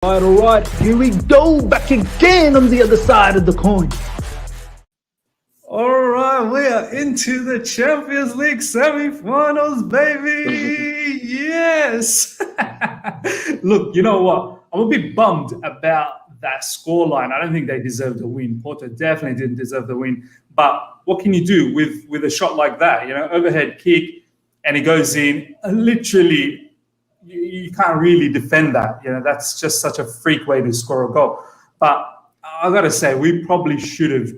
All right, here we go, back again on the other side of the coin. All right, we are into the Champions League semi-finals, baby. Yes. Look, you know what? I'm a bit bummed about that scoreline. I don't think they deserved the win. Porto definitely didn't deserve the win. But what can you do with a shot like that? You know, overhead kick, and it goes in. Literally, you can't really defend that. You know, that's just such a freak way to score a goal. But I got to say, we probably should have,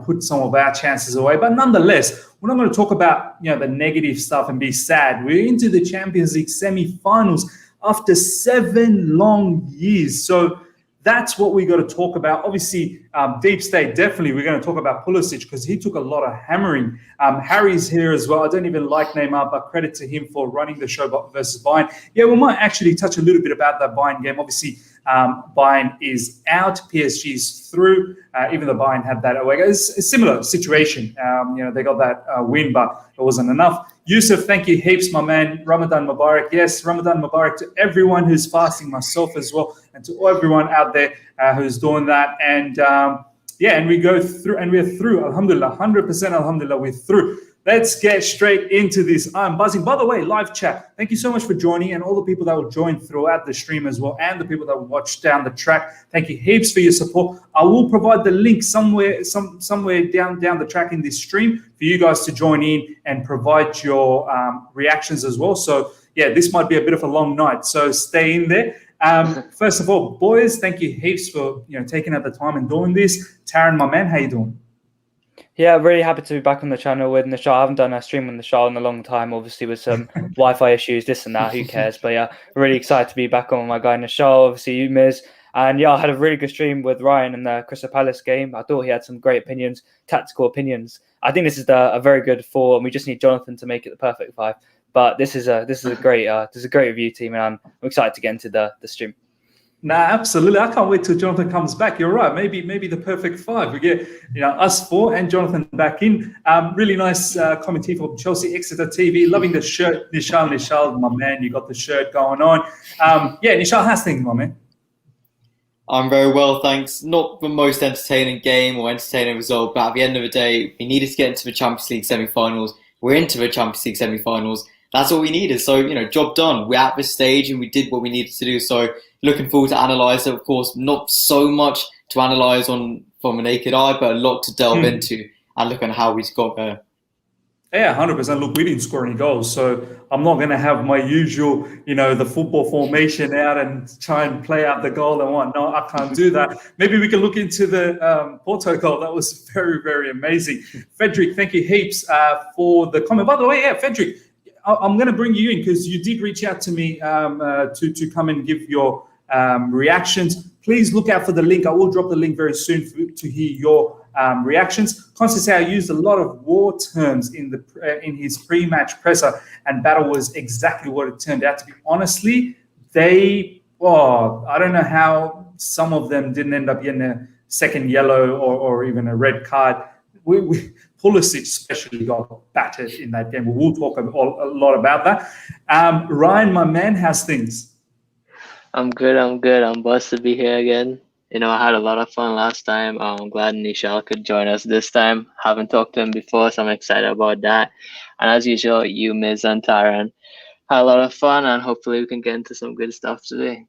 put some of our chances away. But nonetheless, we're not going to talk about, the negative stuff and be sad. We're into the Champions League semi-finals after 7 long years. So that's what we got to talk about. Obviously, Deep State, definitely we're going to talk about Pulisic because he took a lot of hammering. Harry's here as well. I don't even like Neymar, but credit to him for running the show versus Bayern. Yeah, we might actually touch a little bit about that Bayern game. Obviously, Bayern is out, PSG's through, even though Bayern had that away. It's a similar situation. They got that win, but it wasn't enough. Yusuf, thank you heaps, my man. Ramadan Mubarak. Yes, Ramadan Mubarak to everyone who's fasting, myself as well, and to everyone out there who's doing that. And and we go through, and we're through. Alhamdulillah, 100% Alhamdulillah, we're through. Let's get straight into this. I'm buzzing. By the way, live chat, thank you so much for joining, and all the people that will join throughout the stream as well, and the people that will watch down the track. Thank you heaps for your support. I will provide the link somewhere down the track in this stream for you guys to join in and provide your reactions as well. So yeah, this might be a bit of a long night, so stay in there. First of all, boys, thank you heaps for taking out the time and doing this. Taron, my man, how you doing? Yeah, really happy to be back on the channel with Nischal. I haven't done a stream on Nischal in a long time, obviously with some Wi-Fi issues, this and that, who cares? But yeah, really excited to be back on with my guy Nischal, obviously you, Miz. And yeah, I had a really good stream with Ryan in the Crystal Palace game. I thought he had some great opinions, tactical opinions. I think this is a very good 4, and we just need Jonathan to make it the perfect 5. But this is a great review team, and I'm excited to get into the stream. Nah, absolutely. I can't wait till Jonathan comes back. You're right. Maybe the perfect 5. We get us 4 and Jonathan back in. Really nice commentary from Chelsea Exeter TV. Loving the shirt, Nischal, my man. You got the shirt going on. Nischal, how's things, my man? I'm very well, thanks. Not the most entertaining game or entertaining result, but at the end of the day, we needed to get into the Champions League semi-finals. We're into the Champions League semi-finals. That's all we needed. So, job done. We're at this stage and we did what we needed to do. So, looking forward to analyse it. Of course, not so much to analyse from a naked eye, but a lot to delve into and look at how we got there. Yeah, 100%. Look, we didn't score any goals, so I'm not going to have my usual, the football formation out and try and play out the goal and whatnot. I can't do that. Maybe we can look into the Porto goal. That was very, very amazing. Frederick, thank you heaps for the comment. By the way, Frederick, I'm going to bring you in because you did reach out to me to come and give your reactions. Please look out for the link. I will drop the link very soon to hear your reactions. Constantine used a lot of war terms in his pre-match presser, and battle was exactly what it turned out to be. Honestly, I don't know how some of them didn't end up getting a second yellow or even a red card. Pulisic especially got battered in that game. We'll talk a lot about that. Ryan, my man, how's things? I'm good. I'm buzzed to be here again. I had a lot of fun last time. I'm glad Nischal could join us this time. Haven't talked to him before, so I'm excited about that. And as usual, you, Miz, and Taron had a lot of fun, and hopefully we can get into some good stuff today.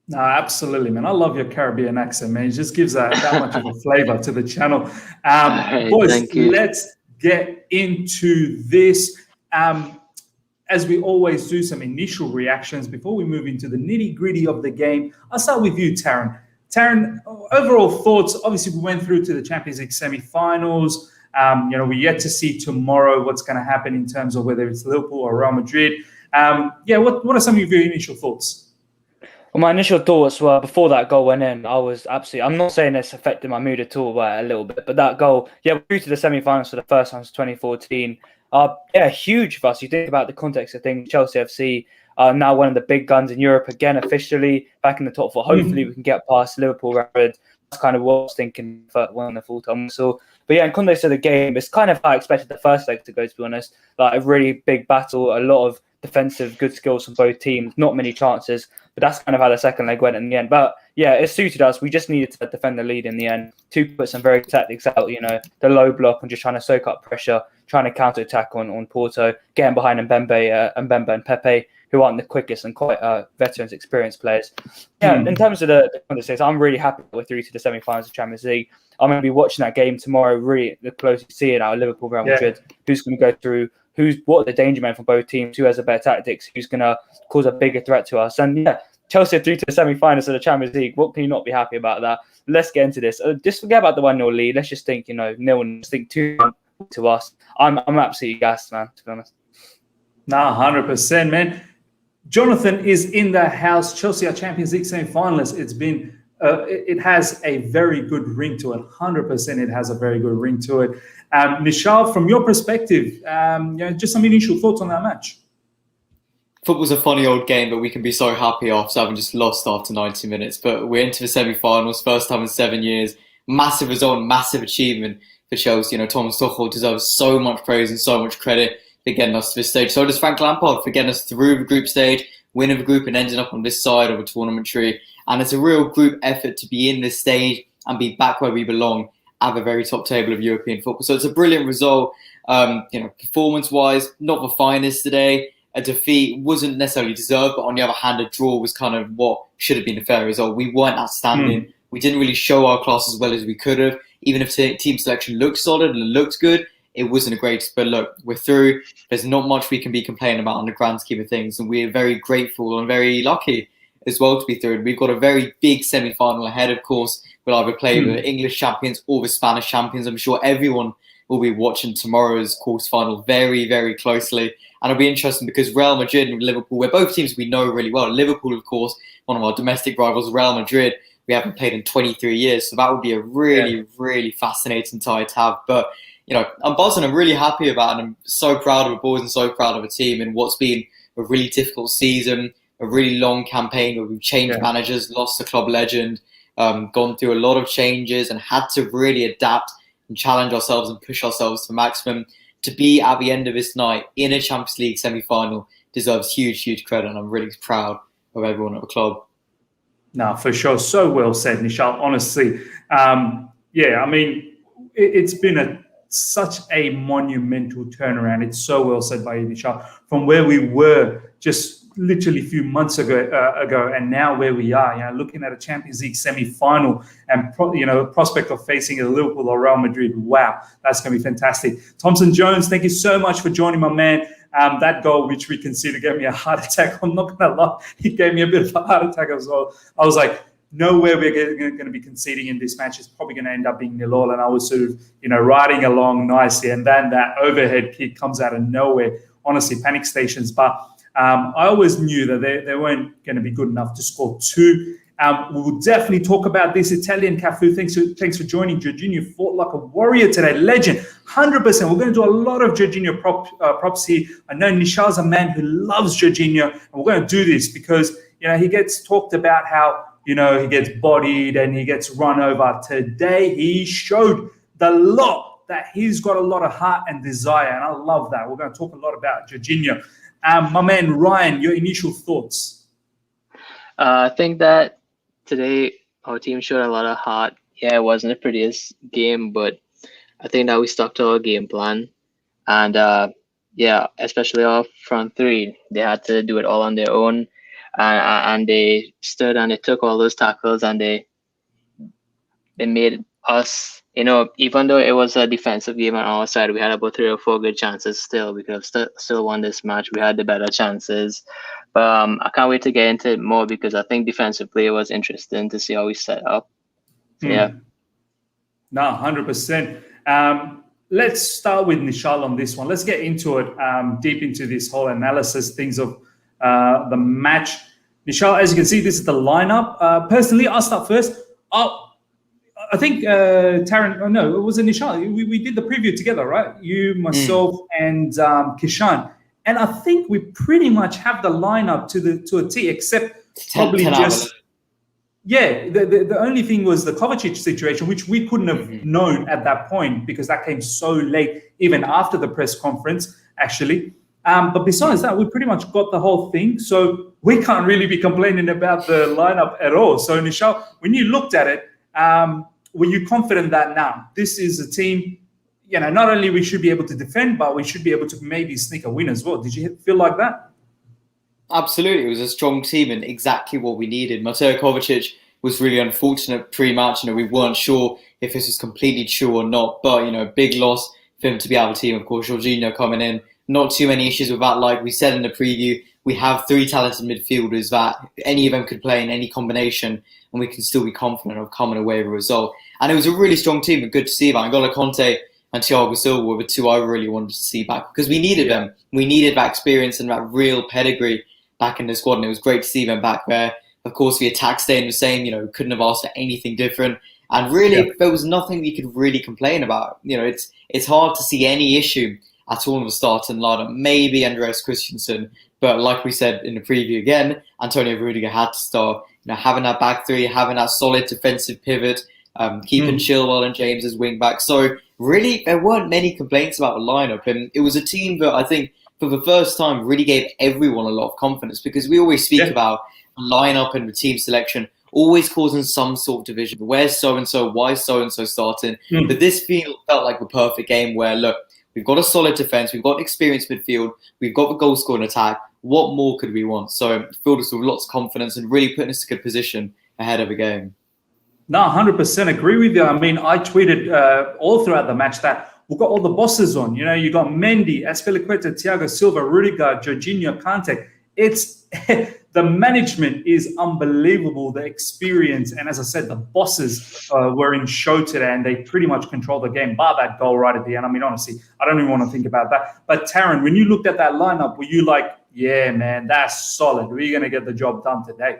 No, absolutely, man. I love your Caribbean accent, man. It just gives that much of a flavor to the channel. Right, boys, let's get into this. As we always do, some initial reactions before we move into the nitty-gritty of the game. I'll start with you, Taron. Taron, overall thoughts. Obviously, we went through to the Champions League semi-finals. We're yet to see tomorrow what's going to happen in terms of whether it's Liverpool or Real Madrid. What are some of your initial thoughts? Well, my initial thoughts were, before that goal went in, I'm not saying this affected my mood at all, but a little bit. But that goal, we're through to the semi-finals for the first time since 2014. Huge for us. You think about the context of things. Chelsea FC are now one of the big guns in Europe again, officially back in the top 4. Hopefully, we can get past Liverpool. That's kind of what I was thinking for one of the full-time whistle. But yeah, in context of the game, it's kind of how I expected the first leg to go, to be honest. Like a really big battle, a lot of defensive, good skills from both teams, not many chances. But that's kind of how the second leg went in the end. But yeah, it suited us. We just needed to defend the lead in the end. Tuchel put some very good tactics out, the low block and just trying to soak up pressure, trying to counter-attack on Porto, getting behind Mbembe and Pepe, who aren't the quickest and quite veterans, experienced players. Yeah, in terms of the context, I'm really happy we're through to the semi-finals of Champions League. I'm going to be watching that game tomorrow, really the closest see it out of Liverpool, Real Madrid, who's going to go through, what are the danger men from both teams, who has the better tactics, who's going to cause a bigger threat to us. And yeah, Chelsea are through to the semi-finals of the Champions League. What can you not be happy about that? Let's get into this. Just forget about the 1-0 lead. Let's just think, 0-1, think 2-1 to us. I'm absolutely gassed, man, to be honest. Nah, 100%, man. Jonathan is in the house. Chelsea are Champions League semi-finalists. It's been, it has a very good ring to it. 100%, it has a very good ring to it. Nischal, from your perspective, just some initial thoughts on that match. Football's a funny old game, but we can be so happy after having just lost after 90 minutes. But we're into the semi-finals, first time in 7 years. Massive result, massive achievement for Chelsea. Thomas Tuchel deserves so much praise and so much credit for getting us to this stage. So does Frank Lampard for getting us through the group stage, winning the group and ending up on this side of a tournament tree. And it's a real group effort to be in this stage and be back where we belong at the very top table of European football. So it's a brilliant result. Performance-wise, not the finest today. A defeat wasn't necessarily deserved, but on the other hand, a draw was kind of what should have been a fair result. We weren't outstanding. We didn't really show our class as well as we could have. Even if team selection looked solid and looked good, it wasn't a great. But look, we're through. There's not much we can be complaining about on the grand scheme of things, and we're very grateful and very lucky as well to be through. We've got a very big semi-final ahead, of course. We'll either play the English champions or the Spanish champions. I'm sure everyone will be watching tomorrow's quarterfinal very, very closely. And it'll be interesting because Real Madrid and Liverpool, we're both teams we know really well. Liverpool, of course, one of our domestic rivals. Real Madrid, we haven't played in 23 years. So that would be a really, really fascinating tie to have. But, I'm buzzing. I'm really happy about it. I'm so proud of the boys and so proud of the team in what's been a really difficult season, a really long campaign where we've changed managers, lost a club legend, gone through a lot of changes and had to really adapt and challenge ourselves and push ourselves to the maximum. To be at the end of this night in a Champions League semi-final deserves huge, huge credit, and I'm really proud of everyone at the club. No, for sure. So well said, Nischal. Honestly, it's been such a monumental turnaround. It's so well said by you, Nischal. From where we were just literally a few months ago, and now where we are, looking at a Champions League semi-final and prospect of facing a Liverpool or Real Madrid. Wow, that's going to be fantastic. Thompson Jones, thank you so much for joining, my man. That goal, which we consider, gave me a heart attack. I'm not going to lie, it gave me a bit of a heart attack as well. I was like, nowhere we're going to be conceding in this match. It's probably going to end up being 0-0. And I was sort of, riding along nicely. And then that overhead kick comes out of nowhere. Honestly, panic stations. But I always knew that they weren't going to be good enough to score two. We will definitely talk about this. Italian Cafu, thanks for joining. Jorginho fought like a warrior today. Legend, 100%. We're going to do a lot of Jorginho props here. I know Nishal's a man who loves Jorginho. And we're going to do this because, he gets talked about how, he gets bodied and he gets run over. Today, he showed the lot that he's got a lot of heart and desire. And I love that. We're going to talk a lot about Jorginho. My man, Ryan, your initial thoughts? I think that today our team showed a lot of heart. Yeah, it wasn't the prettiest game, but I think that we stuck to our game plan. And especially our front three, they had to do it all on their own. And they stood and they took all those tackles and they made us, even though it was a defensive game on our side, we had about 3 or 4 good chances still. We could have still won this match. We had the better chances. But I can't wait to get into it more because I think defensive play was interesting to see how we set up. So, yeah. No, 100%. Let's start with Nischal on this one. Let's get into it, deep into this whole analysis, things of the match. Nischal, as you can see, this is the lineup. Personally, I'll start first. I think Taron, it was Nischal. We did the preview together, right? You, myself, and Kishan. And I think we pretty much have the lineup to a T, except probably just... Yeah, the only thing was the Kovacic situation, which we couldn't have known at that point because that came so late, even after the press conference, actually. But besides that, we pretty much got the whole thing. So we can't really be complaining about the lineup at all. So Nischal, when you looked at it, were you confident that now this is a team, not only we should be able to defend, but we should be able to maybe sneak a win as well? Did you feel like that? Absolutely. It was a strong team and exactly what we needed. Mateo Kovacic was really unfortunate pre-match. We weren't sure if this was completely true or not, but, big loss for him to be out of the team. Of course, Jorginho coming in. Not too many issues with that. Like we said in the preview, we have 3 talented midfielders that any of them could play in any combination and we can still be confident of coming away with a result. And it was a really strong team and good to see that. N'Golo Kante and Thiago Silva were the 2 I really wanted to see back because we needed them. We needed that experience and that real pedigree back in the squad, and it was great to see them back there. Of course, the attack staying the same, couldn't have asked for anything different. And really, there was nothing we could really complain about. It's hard to see any issue at all in the starting lineup. Maybe Andreas Christensen, but like we said in the preview again, Antonio Rudiger had to start. Having that back 3, having that solid defensive pivot, keeping Chilwell and James as wing back. So really, there weren't many complaints about the lineup, and it was a team that I think for the first time really gave everyone a lot of confidence because we always speak about the lineup and the team selection always causing some sort of division. Where's so-and-so? Why is so-and-so starting? But this felt like the perfect game where, look, we've got a solid defence, we've got an experienced midfield, we've got the goal-scoring attack. What more could we want? So it filled us with lots of confidence and really putting us in a good position ahead of the game. No, 100% agree with you. I mean, I tweeted all throughout the match that we've got all the bosses on. You got Mendy, Azpilicueta, Thiago Silva, Rudiger, Jorginho, Kante. It's the management is unbelievable, the experience. And as I said, the bosses were in show today and they pretty much control the game, bar that goal right at the end. I mean, honestly, I don't even want to think about that. But Taron, when you looked at that lineup, were you like, yeah, man, that's solid. We're going to get the job done today?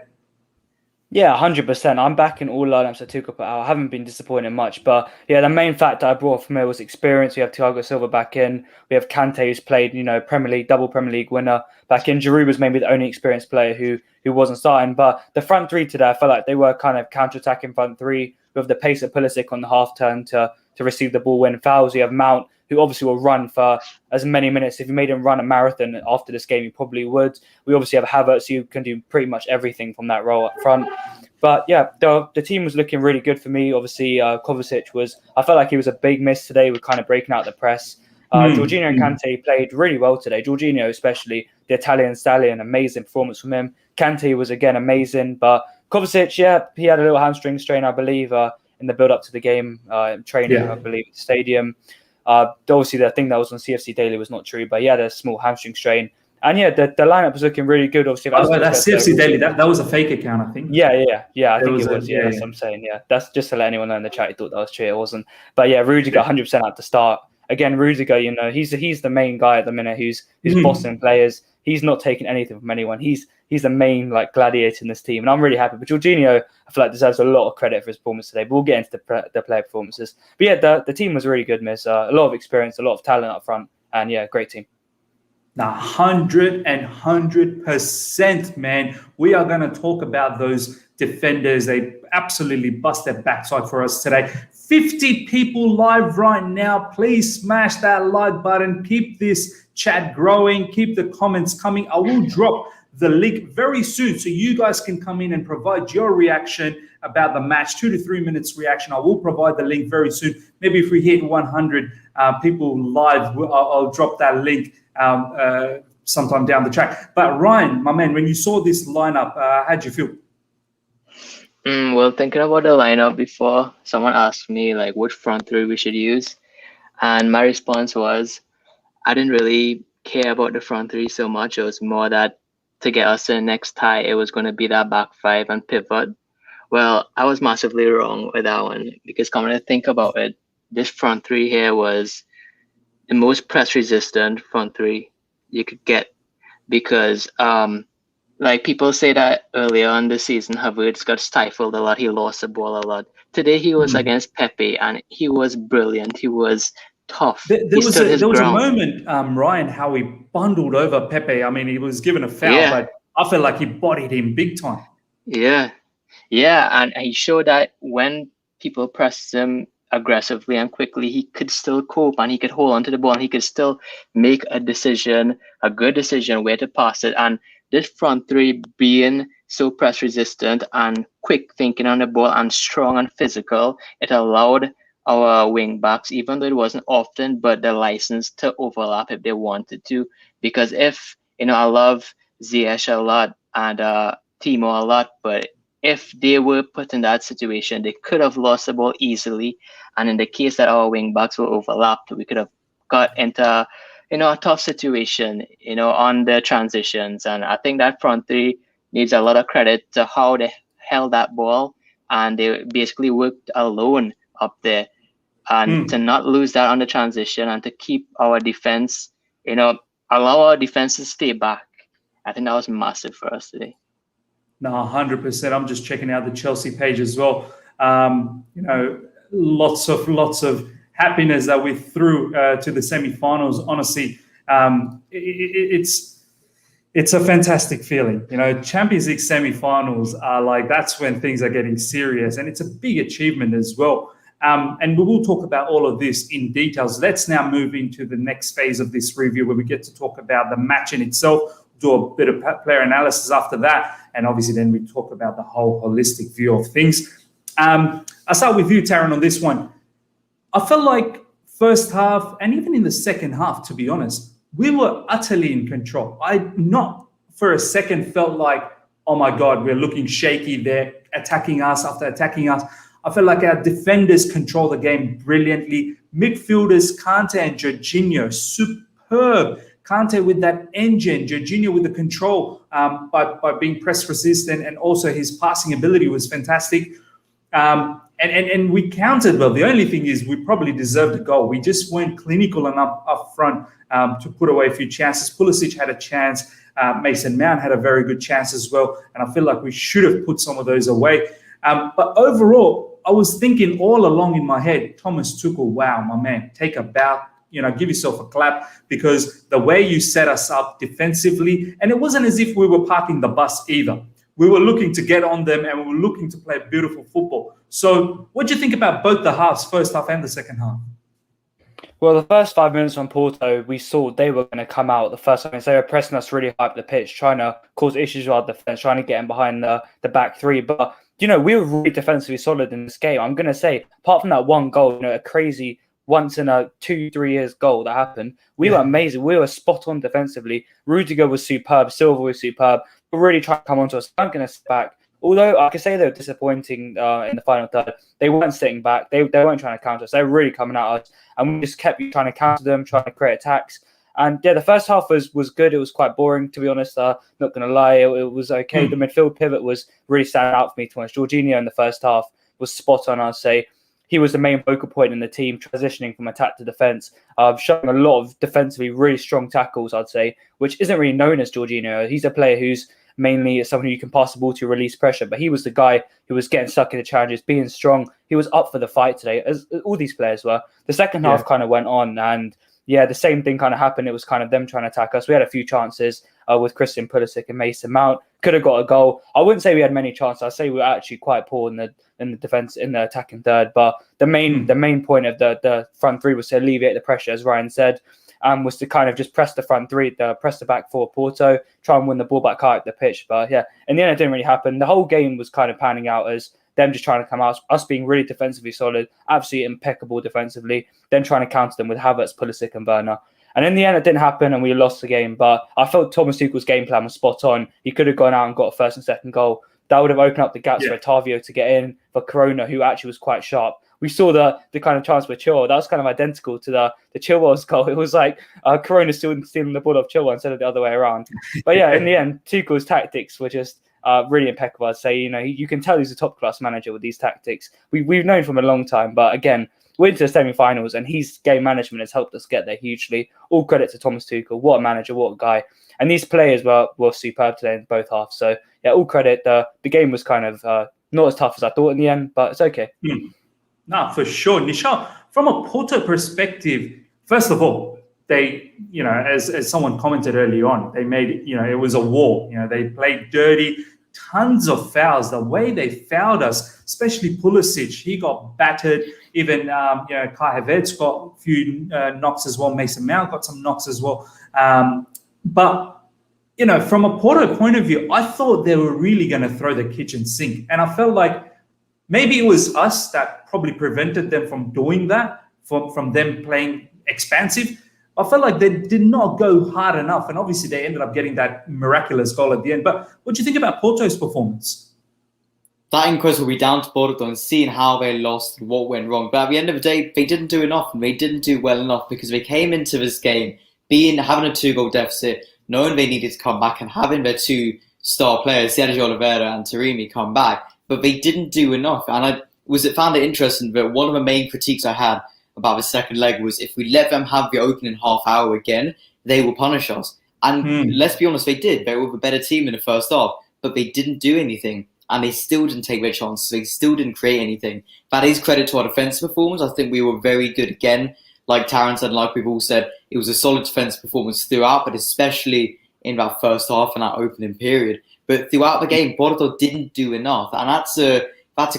Yeah, 100%. I'm back in all lineups that Tuchel put out. I haven't been disappointed much, but yeah, the main factor I brought from here was experience. We have Thiago Silva back in. We have Kante, who's played, Premier League, double Premier League winner back in. Giroud was maybe the only experienced player who wasn't starting, but the front 3 today, I felt like they were kind of counter-attacking front 3 with the pace of Pulisic on the half turn to receive the ball, win fouls. You have Mount, who obviously will run for as many minutes. If you made him run a marathon after this game, he probably would. We obviously have Havertz, who can do pretty much everything from that role up front. But yeah, the team was looking really good for me. Obviously, Kovacic I felt like he was a big miss today with kind of breaking out the press. Jorginho and Kante played really well today. Jorginho, especially, the Italian stallion, amazing performance from him. Kante was again amazing. But Kovacic, he had a little hamstring strain, I believe, in the build-up to the game, training, I believe, at the stadium. Obviously, the thing that was on CFC Daily was not true, but he had a small hamstring strain. And yeah, the lineup was looking really good. Obviously, that's CFC Daily. That was a fake account, I think. Yeah. I think it was. Yeah, that's what I'm saying. Yeah, that's just to let anyone know in the chat who thought that was true. It wasn't. But yeah, Rudiger 100% at the start. Again, Rudiger, he's the main guy at the minute who's bossing players. He's not taking anything from anyone. He's the main gladiator in this team, and I'm really happy. But Jorginho, I feel like deserves a lot of credit for his performance today. But we'll get into the player performances. But yeah, the team was really good, miss. A lot of experience, a lot of talent up front, and yeah, great team. Now, 100%, man. We are going to talk about those defenders. They absolutely bust their backside for us today. 50 people live right now. Please smash that like button. Keep this chat growing. Keep the comments coming. I will drop the link very soon so you guys can come in and provide your reaction about the match, 2 to 3 minutes reaction. I will provide the link very soon. Maybe if we hit 100 people live, I'll drop that link sometime down the track. But Ryan, my man, when you saw this lineup, how'd you feel? Well, thinking about the lineup before, someone asked me which front 3 we should use, and my response was I didn't really care about the front 3 so much. It was more that to get us to the next tie, it was going to be that back 5 and pivot. Well, I was massively wrong with that one because coming to think about it, this front 3 here was the most press resistant front 3 you could get because people say that earlier on the season, Havertz got stifled a lot. He lost the ball a lot. Today he was against Pepe and he was brilliant. He was tough. There was a moment, Ryan, how he bundled over Pepe. I mean, he was given a foul, but I felt like he bodied him big time. Yeah, and he showed that when people pressed him, aggressively and quickly, he could still cope and he could hold on to the ball and he could still make a decision, a good decision where to pass it. And this front three being so press resistant and quick thinking on the ball and strong and physical, it allowed our wing backs, even though it wasn't often, but the license to overlap if they wanted to. Because if, I love Ziyech a lot and Timo a lot, but if they were put in that situation, they could have lost the ball easily. And in the case that our wing backs were overlapped, we could have got into a tough situation, on the transitions. And I think that front three needs a lot of credit to how they held that ball, and they basically worked alone up there. And to not lose that on the transition and to keep our defense, allow our defense to stay back. I think that was massive for us today. No, 100%. I'm just checking out the Chelsea page as well. Lots of happiness that we threw to the semi-finals. Honestly, it's a fantastic feeling. Champions League semi-finals are like, that's when things are getting serious, and it's a big achievement as well. And we will talk about all of this in details. Let's now move into the next phase of this review, where we get to talk about the match in itself, do a bit of player analysis after that, and obviously then we talk about the whole holistic view of things. I'll start with you, Taron, on this one. I felt like first half, and even in the second half, to be honest, we were utterly in control. I not for a second felt like, oh my God, we're looking shaky. They're attacking us after attacking us. I felt like our defenders control the game brilliantly. Midfielders, Kante and Jorginho, superb. Kante with that engine, Jorginho with the control by being press resistant, and also his passing ability was fantastic. And we countered well. The only thing is we probably deserved a goal. We just weren't clinical enough up front to put away a few chances. Pulisic had a chance. Mason Mount had a very good chance as well. And I feel like we should have put some of those away. But overall, I was thinking all along in my head, Thomas Tuchel, wow, my man, take a bow. Give yourself a clap, because the way you set us up defensively, and it wasn't as if we were parking the bus either. We were looking to get on them, and we were looking to play beautiful football. So what do you think about both the halves, first half and the second half? Well, the first 5 minutes on Porto, we saw they were going to come out the first time. They were pressing us really high up the pitch, trying to cause issues with our defense, trying to get in behind the back three. But, we were really defensively solid in this game. I'm going to say, apart from that one goal, a crazy once in a 2-3 years goal that happened, we were amazing. We were spot on defensively. Rudiger was superb. Silva was superb. We were really trying to come onto us. I'm going to sit back. Although I could say they were disappointing in the final third, they weren't sitting back. They weren't trying to counter us. They were really coming at us. And we just kept trying to counter them, trying to create attacks. And yeah, the first half was good. It was quite boring, to be honest. Not going to lie. It was okay. The midfield pivot was really standing out for me, to be honest. Jorginho in the first half was spot on, I'd say. He was the main focal point in the team, transitioning from attack to defence, showing a lot of defensively really strong tackles, I'd say, which isn't really known as Jorginho. He's a player who's mainly someone who you can pass the ball to release pressure, but he was the guy who was getting stuck in the challenges, being strong. He was up for the fight today, as all these players were. The second half kind of went on, and the same thing kind of happened. It was kind of them trying to attack us. We had a few chances with Christian Pulisic and Mason Mount. Could have got a goal. I wouldn't say we had many chances. I'd say we were actually quite poor in the defense, in the attacking third. But the main point of the front three was to alleviate the pressure, as Ryan said, was to kind of just press the front three, press the back four, Porto, try and win the ball back high up the pitch. But yeah, in the end, it didn't really happen. The whole game was kind of panning out as them just trying to come out, us being really defensively solid, absolutely impeccable defensively, then trying to counter them with Havertz, Pulisic and Werner. And in the end, it didn't happen and we lost the game. But I felt Thomas Tuchel's game plan was spot on. He could have gone out and got a first and second goal. That would have opened up the gaps for Otavio to get in, for Corona, who actually was quite sharp. We saw the kind of chance with Chilwell. That was kind of identical to the Chilwell's goal. It was like Corona stealing the ball off Chilwell instead of the other way around. But yeah, in the end, Tuchel's tactics were just really impeccable. I'd say, you can tell he's a top-class manager with these tactics. We've known from a long time, but again, we're into the semi-finals and his game management has helped us get there hugely. All credit to Thomas Tuchel. What a manager, what a guy. And these players were superb today in both halves. So yeah, all credit. The game was kind of not as tough as I thought in the end, but it's okay. No, for sure. Nischal, from a Porto perspective, first of all, they, as someone commented early on, they made, it was a war. They played dirty, tons of fouls. The way they fouled us, especially Pulisic, he got battered. Even Kai Havertz got a few knocks as well. Mason Mount got some knocks as well. But from a Porto point of view, I thought they were really going to throw the kitchen sink, and I felt like maybe it was us that probably prevented them from doing that, from them playing expansive. I felt like they did not go hard enough, and obviously they ended up getting that miraculous goal at the end. But what do you think about Porto's performance? That inquest will be down to Porto and seeing how they lost and what went wrong. But at the end of the day, they didn't do enough, and they didn't do well enough because they came into this game having a 2-goal deficit, knowing they needed to come back and having their two star players, Sergio Oliveira and Taremi, come back. But they didn't do enough. And I found it interesting that one of the main critiques I had about the second leg was if we let them have the opening half hour again, they will punish us. And let's be honest, they did. They were the better team in the first half, but they didn't do anything. And they still didn't take their chances. They still didn't create anything. That is credit to our defensive performance. I think we were very good again. Like Taron said, like we've all said, it was a solid defensive performance throughout, but especially in that first half and that opening period. But throughout the game, Porto didn't do enough. And that's a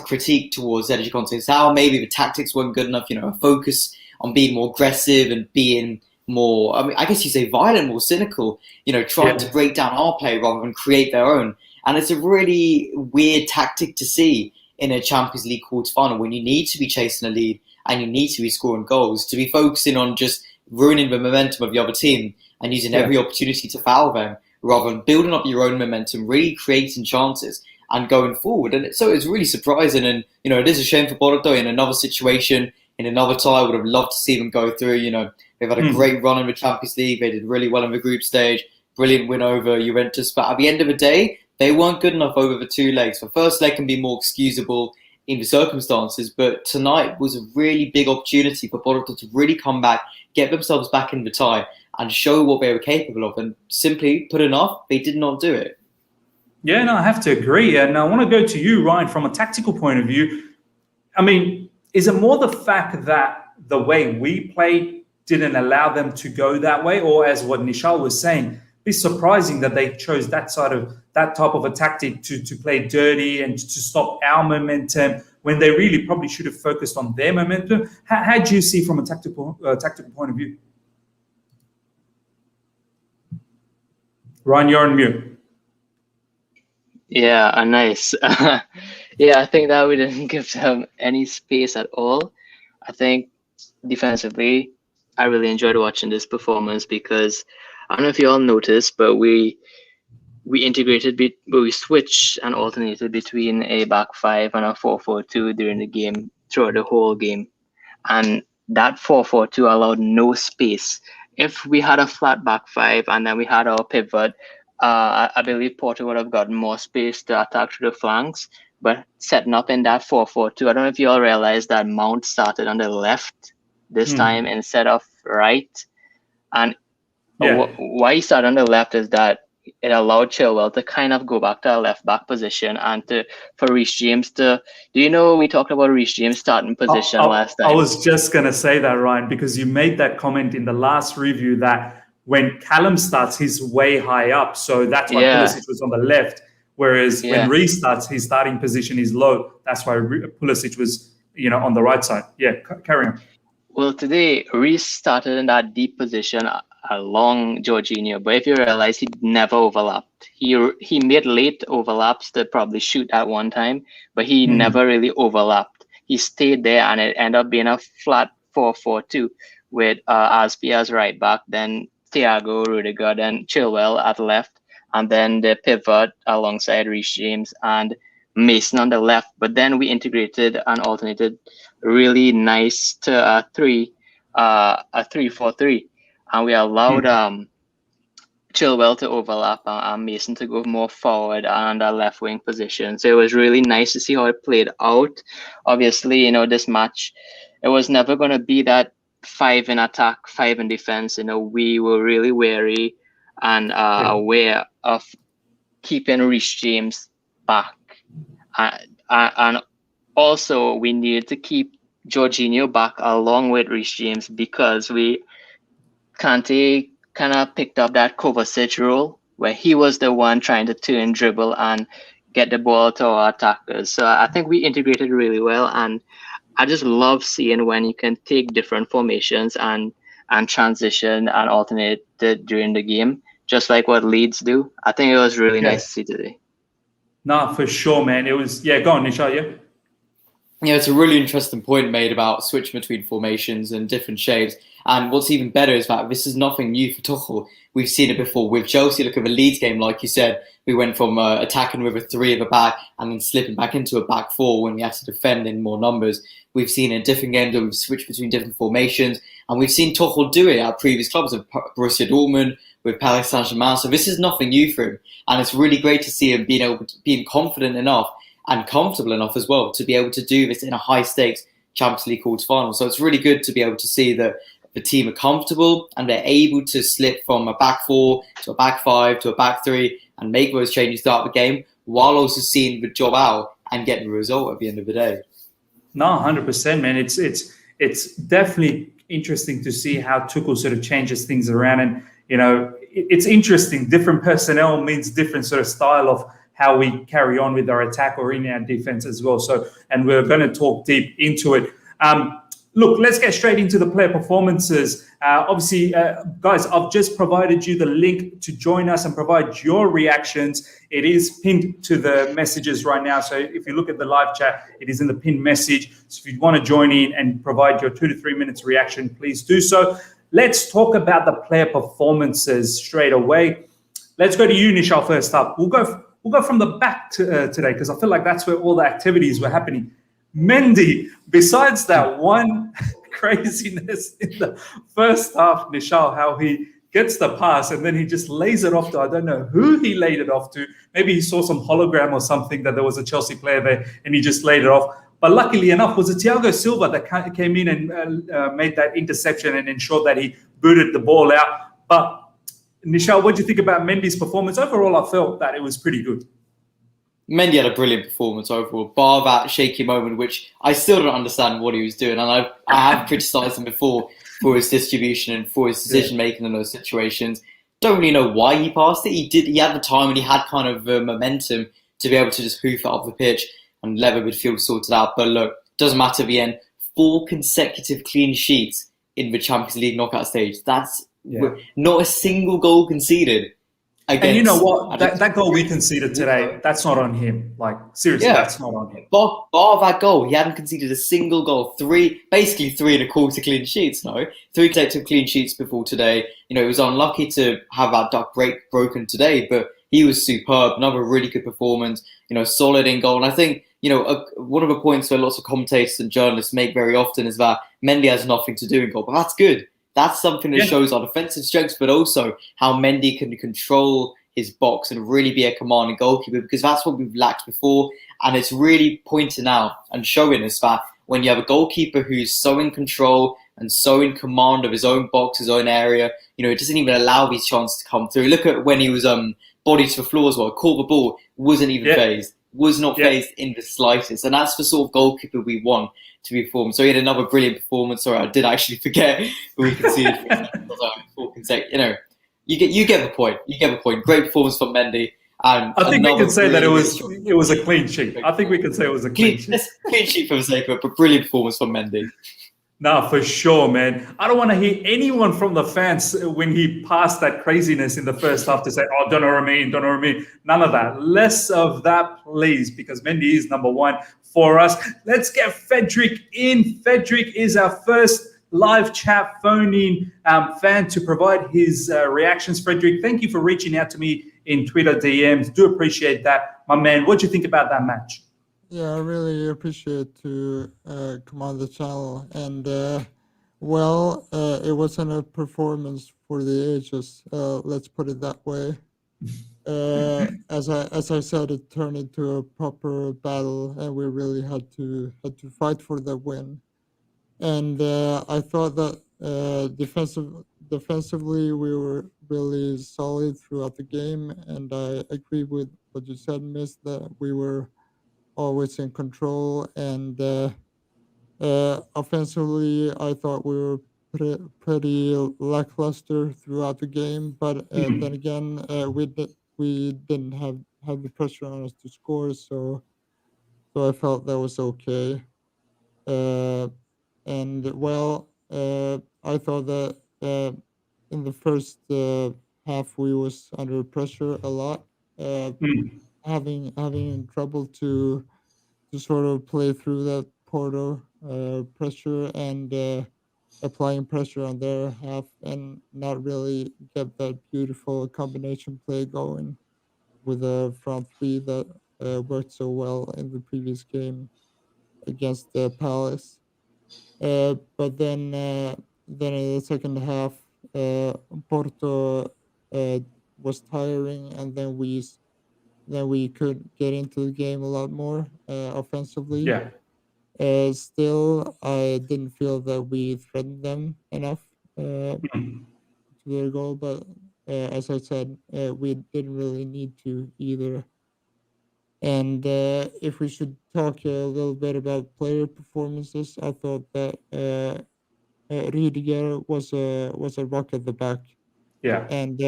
critique towards Sergio Conte. How maybe the tactics weren't good enough, a focus on being more aggressive and being more, I guess you say violent, more cynical, trying to break down our play rather than create their own. And it's a really weird tactic to see in a Champions League quarter-final when you need to be chasing a lead and you need to be scoring goals, to be focusing on just ruining the momentum of the other team and using every opportunity to foul them rather than building up your own momentum, really creating chances and going forward. And so it's really surprising. And, it is a shame for Porto in another situation, in another tie. I would have loved to see them go through. They've had a great run in the Champions League. They did really well in the group stage. Brilliant win over Juventus. But at the end of the day, they weren't good enough over the two legs. The first leg can be more excusable in the circumstances, but tonight was a really big opportunity for Porto to really come back, get themselves back in the tie, and show what they were capable of. And simply put enough, they did not do it. Yeah, no, I have to agree. And I want to go to you, Ryan, from a tactical point of view. I mean, is it more the fact that the way we played didn't allow them to go that way? Or as what Nischal was saying, it's surprising that they chose that type of a tactic to play dirty and to stop our momentum when they really probably should have focused on their momentum. How do you see from a tactical point of view? Ryan, you're on mute. Yeah, nice. Yeah, I think that we didn't give them any space at all. I think defensively, I really enjoyed watching this performance because I don't know if you all noticed, but we switched and alternated between a back five and a 4-4-2 during the game, throughout the whole game. And that 4-4-2 allowed no space. If we had a flat back five and then we had our pivot, I believe Porto would have gotten more space to attack through the flanks. But setting up in that 4-4-2, I don't know if you all realized that Mount started on the left this time instead of right. And why he started on the left is that it allowed Chilwell to kind of go back to a left back position and for Reece James to. Do you know we talked about Reece James starting position last time? I was just going to say that, Ryan, because you made that comment in the last review that when Callum starts, he's way high up. So that's why Pulisic was on the left. Whereas when Reece starts, his starting position is low. That's why Pulisic was, on the right side. Yeah, carry on. Well, today, Reece started in that deep position along Jorginho, but if you realize, he never overlapped. He made late overlaps to probably shoot at one time, but he never really overlapped. He stayed there, and it ended up being a flat 4-4-2 with Aspi as right back, then Thiago, Rudiger, then Chilwell at left, and then the pivot alongside Reece James and Mason on the left. But then we integrated and alternated really nice to a 3-4-3, and we allowed Chilwell to overlap and Mason to go more forward and a left wing position. So it was really nice to see how it played out. Obviously, this match, it was never going to be that 5 in attack, 5 in defense. We were really wary and aware of keeping Reece James back, and also we needed to keep Jorginho back along with Reece James because Kante kind of picked up that Kovacic role where he was the one trying to turn, dribble, and get the ball to our attackers. So I think we integrated really well, and I just love seeing when you can take different formations and transition and alternate it during the game, just like what Leeds do. I think it was really nice to see today. No, for sure, man. It was, yeah, go on, Nischal, yeah? Yeah, it's a really interesting point made about switching between formations and different shapes. And what's even better is that this is nothing new for Tuchel. We've seen it before with Chelsea. Look at the Leeds game, like you said. We went from attacking with a 3 at the back and then slipping back into a back 4 when we had to defend in more numbers. We've seen in different games that we've switched between different formations. And we've seen Tuchel do it at previous clubs, with Borussia Dortmund, with Paris Saint-Germain. So this is nothing new for him. And it's really great to see him being confident enough and comfortable enough as well to be able to do this in a high-stakes Champions League quarter final. So it's really good to be able to see that the team are comfortable and they're able to slip from a back 4 to a back 5 to a back 3 and make those changes throughout the game while also seeing the job out and getting the result at the end of the day. No, 100%, man. It's definitely interesting to see how Tuchel sort of changes things around. And, you know, it's interesting. Different personnel means different sort of style of how we carry on with our attack or in our defense as well. So, and we're going to talk deep into it. Look, let's get straight into the player performances. Obviously, guys, I've just provided you the link to join us and provide your reactions. It is pinned to the messages right now. So if you look at the live chat, it is in the pinned message. So if you want to join in and provide your 2 to 3 minutes reaction, please do so. Let's talk about the player performances straight away. Let's go to you, Nischal, first up. We'll go from the back today because I feel like that's where all the activities were happening. Mendy, besides that one craziness in the first half, Nischal, how he gets the pass and then he just lays it off to, I don't know who he laid it off to. Maybe he saw some hologram or something that there was a Chelsea player there and he just laid it off. But luckily enough, was it Thiago Silva that came in and made that interception and ensured that he booted the ball out. But Nischal, what do you think about Mendy's performance? Overall, I felt that it was pretty good. Mendy had a brilliant performance overall, bar that shaky moment, which I still don't understand what he was doing. And I have criticised him before for his distribution and for his decision-making in those situations. Don't really know why he passed it. He had the time and he had kind of momentum to be able to just hoof it off the pitch and let the midfield sort it out. But look, doesn't matter at the end. 4 consecutive clean sheets in the Champions League knockout stage. That's not a single goal conceded. And you know what? That goal we conceded today, that's not on him. Like, seriously, that's not on him. Bar that goal, he hadn't conceded a single goal. Basically 3 1/4 clean sheets, no? 3 consecutive clean sheets before today. You know, he was unlucky to have that duck break broken today, but he was superb. Another really good performance, you know, solid in goal. And I think, you know, one of the points where lots of commentators and journalists make very often is that Mendy has nothing to do in goal. But that's good. That's something that shows our defensive strengths, but also how Mendy can control his box and really be a commanding goalkeeper, because that's what we've lacked before. And it's really pointing out and showing us that when you have a goalkeeper who's so in control and so in command of his own box, his own area, you know, it doesn't even allow these chances to come through. Look at when he was bodied to the floor as well, caught the ball, wasn't even phased, was not phased in the slightest. And that's the sort of goalkeeper we want to be performed. So he had another brilliant performance. Sorry, I did actually forget who we conceded. 4 consecutive. You know, you get the point. You get the point. Great performance from Mendy. And I think we can say that it was a clean sheet. I think we can say it was a clean sheet. Clean sheet for the sake of it, but brilliant performance from Mendy. No, for sure, man. I don't want to hear anyone from the fans when he passed that craziness in the first half to say, oh, Donnarumma. None of that. Less of that, please, because Mendy is number 1 for us. Let's get Frederick in. Frederick is our first live chat phone-in fan to provide his reactions. Frederick, thank you for reaching out to me in Twitter DMs. Do appreciate that, my man. What do you think about that match? Yeah, I really appreciate to come on the channel, and it wasn't a performance for the ages. Let's put it that way. As I said, it turned into a proper battle, and we really had to fight for the win. And I thought that defensively we were really solid throughout the game, and I agree with what you said, Miss, that we were always in control, and offensively I thought we were pretty lackluster throughout the game, but then again we didn't have had the pressure on us to score, so I felt that was okay. And well, I thought that in the first half we was under pressure a lot, uh, Mm. having trouble to sort of play through that Porto pressure and applying pressure on their half and not really get that beautiful combination play going with a front three that worked so well in the previous game against Palace. But then in the second half, uh, Porto was tiring, and then we could get into the game a lot more offensively. Yeah. Still, I didn't feel that we threatened them enough Mm. to their goal, but as I said, we didn't really need to either. And if we should talk a little bit about player performances, I thought that Rudiger was a rock at the back, Yeah. and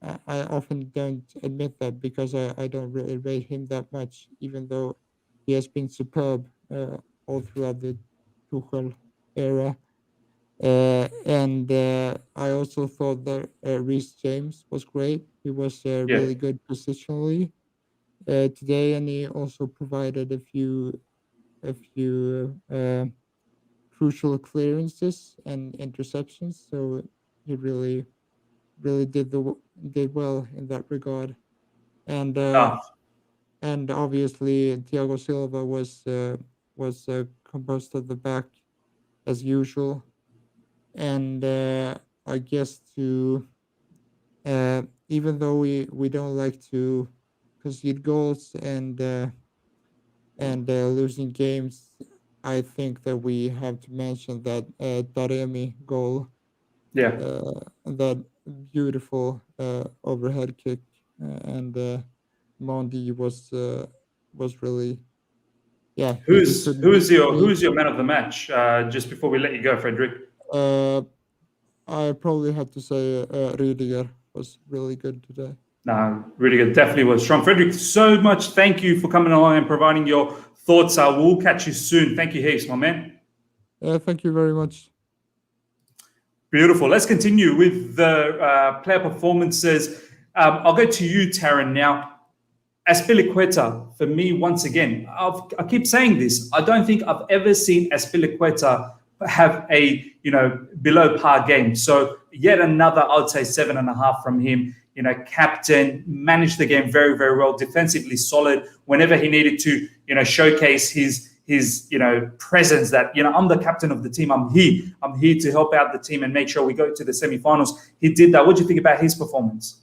I often don't admit that because I don't really rate him that much, even though he has been superb all throughout the Tuchel era. And I also thought that Reece James was great. He was Yeah. really good positionally today, and he also provided a few crucial clearances and interceptions. So he really did well in that regard. And Ah, obviously Thiago Silva was composed at the back as usual. And I guess to even though we don't like to concede goals and losing games, I think that we have to mention that Taremi goal, yeah. that beautiful overhead kick, and Mondi was really, yeah, he Who's couldn't who's your he, who's your man of the match? Just before we let you go, Frederick. uh I probably had to say Rudiger was really good today. No, really good. Definitely was strong. Frederick, so much thank you for coming along and providing your thoughts. We'll catch you soon. Thank you heaps, my man. Thank you very much. Beautiful. Let's continue with the player performances. I'll go to you, Taron, now. Azpilicueta, for me, once again, I keep saying this. I don't think I've ever seen Azpilicueta have a below par game. So yet another, I'd say 7.5 from him. Captain, managed the game very, very well, defensively solid. Whenever he needed to, showcase his presence that I'm the captain of the team. I'm here to help out the team and make sure we go to the semi-finals. He did that. What do you think about his performance?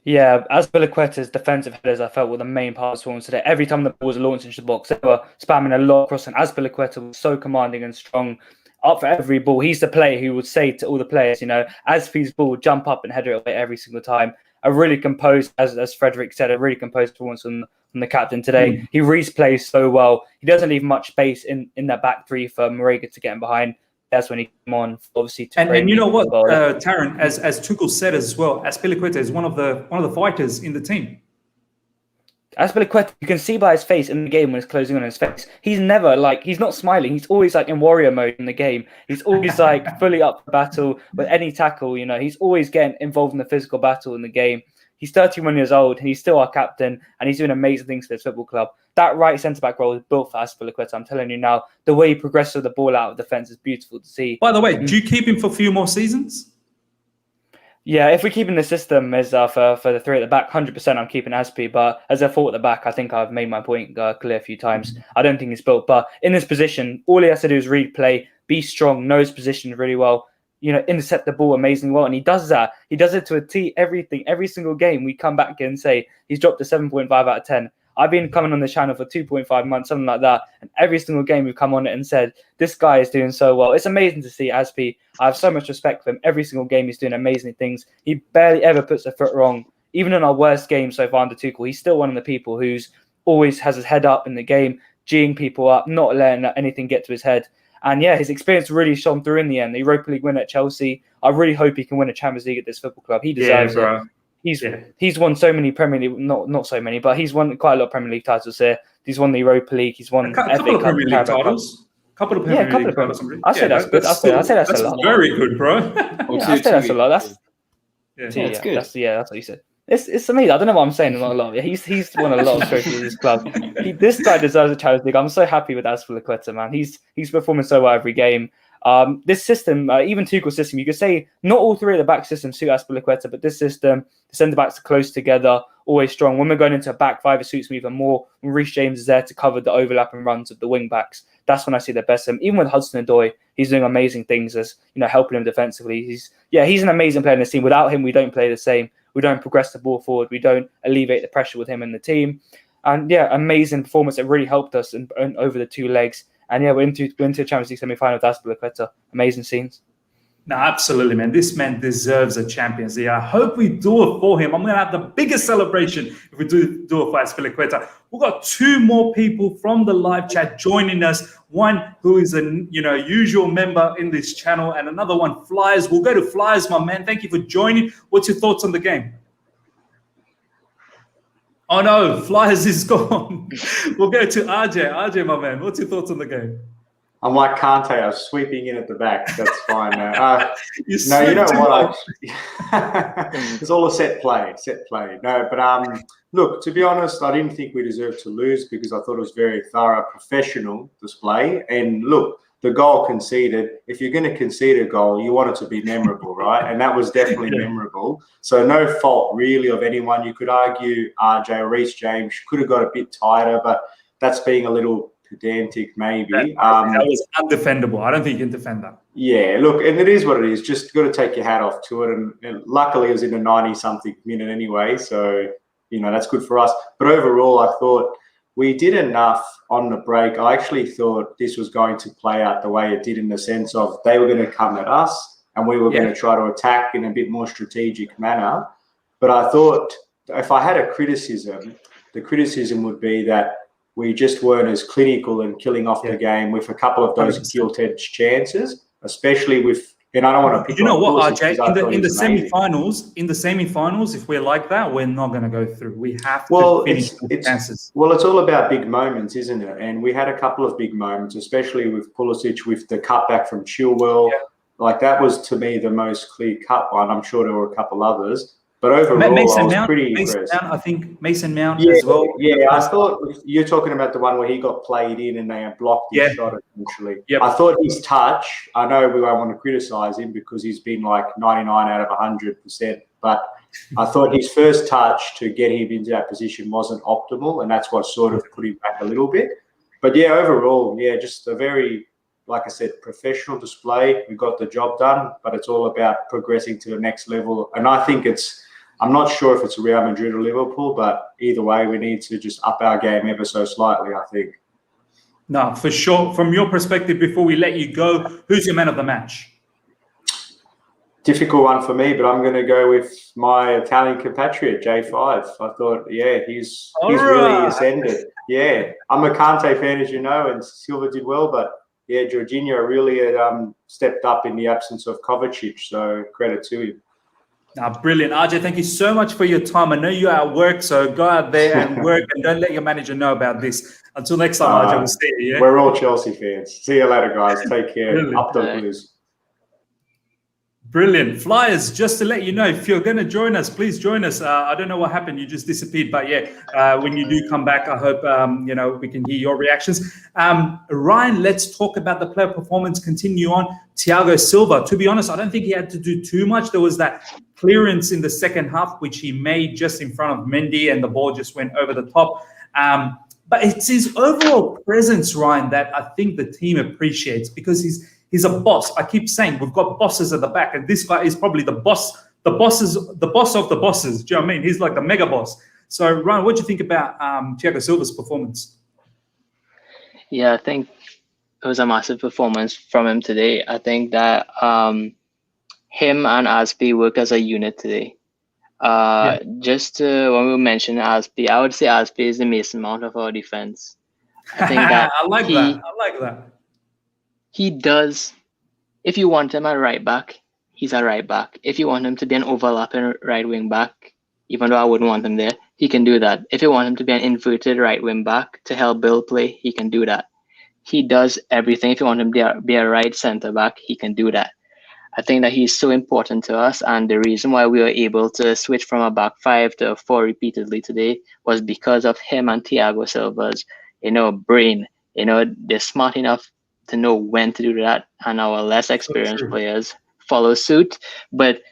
Yeah, Azpilicueta's defensive headers, I felt, were the main part of the performance today. Every time the ball was launched into the box, they were spamming a lot across, and Azpilicueta was so commanding and strong. Up for every ball, he's the player who would say to all the players, Azpi's ball, jump up and header it away every single time. A really composed, as Frederick said, a really composed performance from the captain today. He plays so well. He doesn't leave much space in that back three for Marega to get him behind. That's when he came on, obviously. And you know what, Taron, as Tuchel said as well, Azpilicueta is one of the fighters in the team. Azpilicueta, you can see by his face in the game when it's closing on his face. He's never he's not smiling. He's always in warrior mode in the game. He's always fully up for battle with any tackle. He's always getting involved in the physical battle in the game. He's 31 years old and he's still our captain, and he's doing amazing things for this football club. That right centre back role is built for Azpilicueta. I'm telling you now, the way he progresses with the ball out of defence is beautiful to see. By the way, do you keep him for a few more seasons? Yeah, if we keep in the system as for the three at the back, 100% I'm keeping Azpi. But as a four at the back, I think I've made my point clear a few times. I don't think he's built. But in this position, all he has to do is read play, be strong, know his position really well, intercept the ball amazingly well. And he does that. He does it to a T, everything. Every single game, we come back and say he's dropped a 7.5 out of 10. I've been coming on the channel for 2.5 months, something like that. And every single game we've come on it and said, this guy is doing so well. It's amazing to see Azpi. I have so much respect for him. Every single game he's doing amazing things. He barely ever puts a foot wrong. Even in our worst game so far under Tuchel, he's still one of the people who's always has his head up in the game, geeing people up, not letting anything get to his head. And yeah, his experience really shone through in the end. The Europa League win at Chelsea. I really hope he can win a Champions League at this football club. He deserves it. he's won so many Premier League, not so many, but he's won quite a lot of Premier League titles here. He's won the Europa League. He's won couple of Premier League titles. Couple of Premier League titles. I'd say that's good. I'd say that's a lot. Very good, bro. I'd say that's a lot. That's good. That's what you said. It's amazing. I don't know what I'm saying. Not a lot. He's won a lot of trophies with his club. This guy deserves a Champions League. I'm so happy with Azpilicueta, man. He's performing so well every game. This system, even Tuchel's system, you could say not all three of the back systems suit Azpilicueta, but this system, the centre backs are close together, always strong. When we're going into a back five, it suits me even more. When Reece James is there to cover the overlapping runs of the wing backs, that's when I see the best. Even with Hudson-Odoi, he's doing amazing things as helping him defensively. He's an amazing player in this team. Without him, we don't play the same. We don't progress the ball forward. We don't alleviate the pressure with him in the team. And amazing performance. It really helped us over the two legs. And we're into the Champions League semi-final with Azpilicueta. Amazing scenes. No, absolutely, man. This man deserves a Champions League. I hope we do it for him. I'm going to have the biggest celebration if we do it for Azpilicueta. We've got two more people from the live chat joining us. One who is a usual member in this channel, and another one, Flyers. We'll go to Flyers, my man. Thank you for joining. What's your thoughts on the game? Oh no, Flyers is gone. We'll go to RJ. RJ, my man, what's your thoughts on the game? I'm like Kante. I was sweeping in at the back. That's fine. You know what? It's all a set play. No, but look, to be honest, I didn't think we deserved to lose because I thought it was very thorough, professional display. And look, the goal conceded. If you're going to concede a goal, you want it to be memorable, right? And that was definitely memorable. So no fault really of anyone. You could argue RJ or Reece James could have got a bit tighter, but that's being a little pedantic maybe. That was undefendable. I don't think you can defend that. Yeah, look, and it is what it is. Just got to take your hat off to it. And luckily it was in the 90-something minute anyway. So, that's good for us. But overall, I thought we did enough on the break. I actually thought this was going to play out the way it did in the sense of they were going to come at us and we were going to try to attack in a bit more strategic manner. But I thought if I had a criticism, the criticism would be that we just weren't as clinical and killing off the game with a couple of those gilt-edged chances, especially with. And I don't want to pick. You know what, RJ? In the semi-finals, if we're like that, we're not going to go through. We have to finish the chances. Well, it's all about big moments, isn't it? And we had a couple of big moments, especially with Pulisic, with the cutback from Chilwell. Yeah. Like that was to me the most clear-cut one. I'm sure there were a couple others. But overall, I was pretty impressed. I think Mason Mount as well. Yeah, I thought you're talking about the one where he got played in and they blocked his shot essentially. Yep. I thought his touch, I know we won't want to criticise him because he's been like 99 out of 100%, but I thought his first touch to get him into that position wasn't optimal, and that's what sort of put him back a little bit. But overall, just a very, like I said, professional display. We got the job done, but it's all about progressing to the next level. And I think I'm not sure if it's Real Madrid or Liverpool, but either way, we need to just up our game ever so slightly, I think. No, for sure. From your perspective, before we let you go, who's your man of the match? Difficult one for me, but I'm going to go with my Italian compatriot, J5. I thought, he's really ascended. Yeah, I'm a Kante fan, as you know, and Silva did well, but Jorginho really stepped up in the absence of Kovacic, so credit to him. Brilliant. RJ, thank you so much for your time. I know you're at work, so go out there and work and don't let your manager know about this. Until next time, RJ, we'll see you. Yeah? We're all Chelsea fans. See you later, guys. Take care. Brilliant. Up the Blues. Brilliant. Flyers, just to let you know, if you're going to join us, please join us. I don't know what happened. You just disappeared. But when you do come back, I hope, we can hear your reactions. Ryan, let's talk about the player performance. Continue on. Thiago Silva, to be honest, I don't think he had to do too much. There was that clearance in the second half, which he made just in front of Mendy, and the ball just went over the top. But it's his overall presence, Ryan, that I think the team appreciates because he's a boss. I keep saying we've got bosses at the back, and this guy is probably the boss of the bosses. Do you know what I mean? He's like the mega boss. So, Ryan, what do you think about Thiago Silva's performance? Yeah, I think it was a massive performance from him today. I think that him and Aspi work as a unit today. Just to, when we mention Aspi, I would say Aspi is the Mason Mount of our defense. I think that I like that. He does. If you want him at right back, he's a right back. If you want him to be an overlapping right wing back, even though I wouldn't want him there, he can do that. If you want him to be an inverted right wing back to help build play, he can do that. He does everything. If you want him to be a right centre back, he can do that. I think that he's so important to us, and the reason why we were able to switch from a back 5 to a 4 repeatedly today was because of him and Thiago Silva's, brain. They're smart enough to know when to do that, and our less experienced players follow suit. But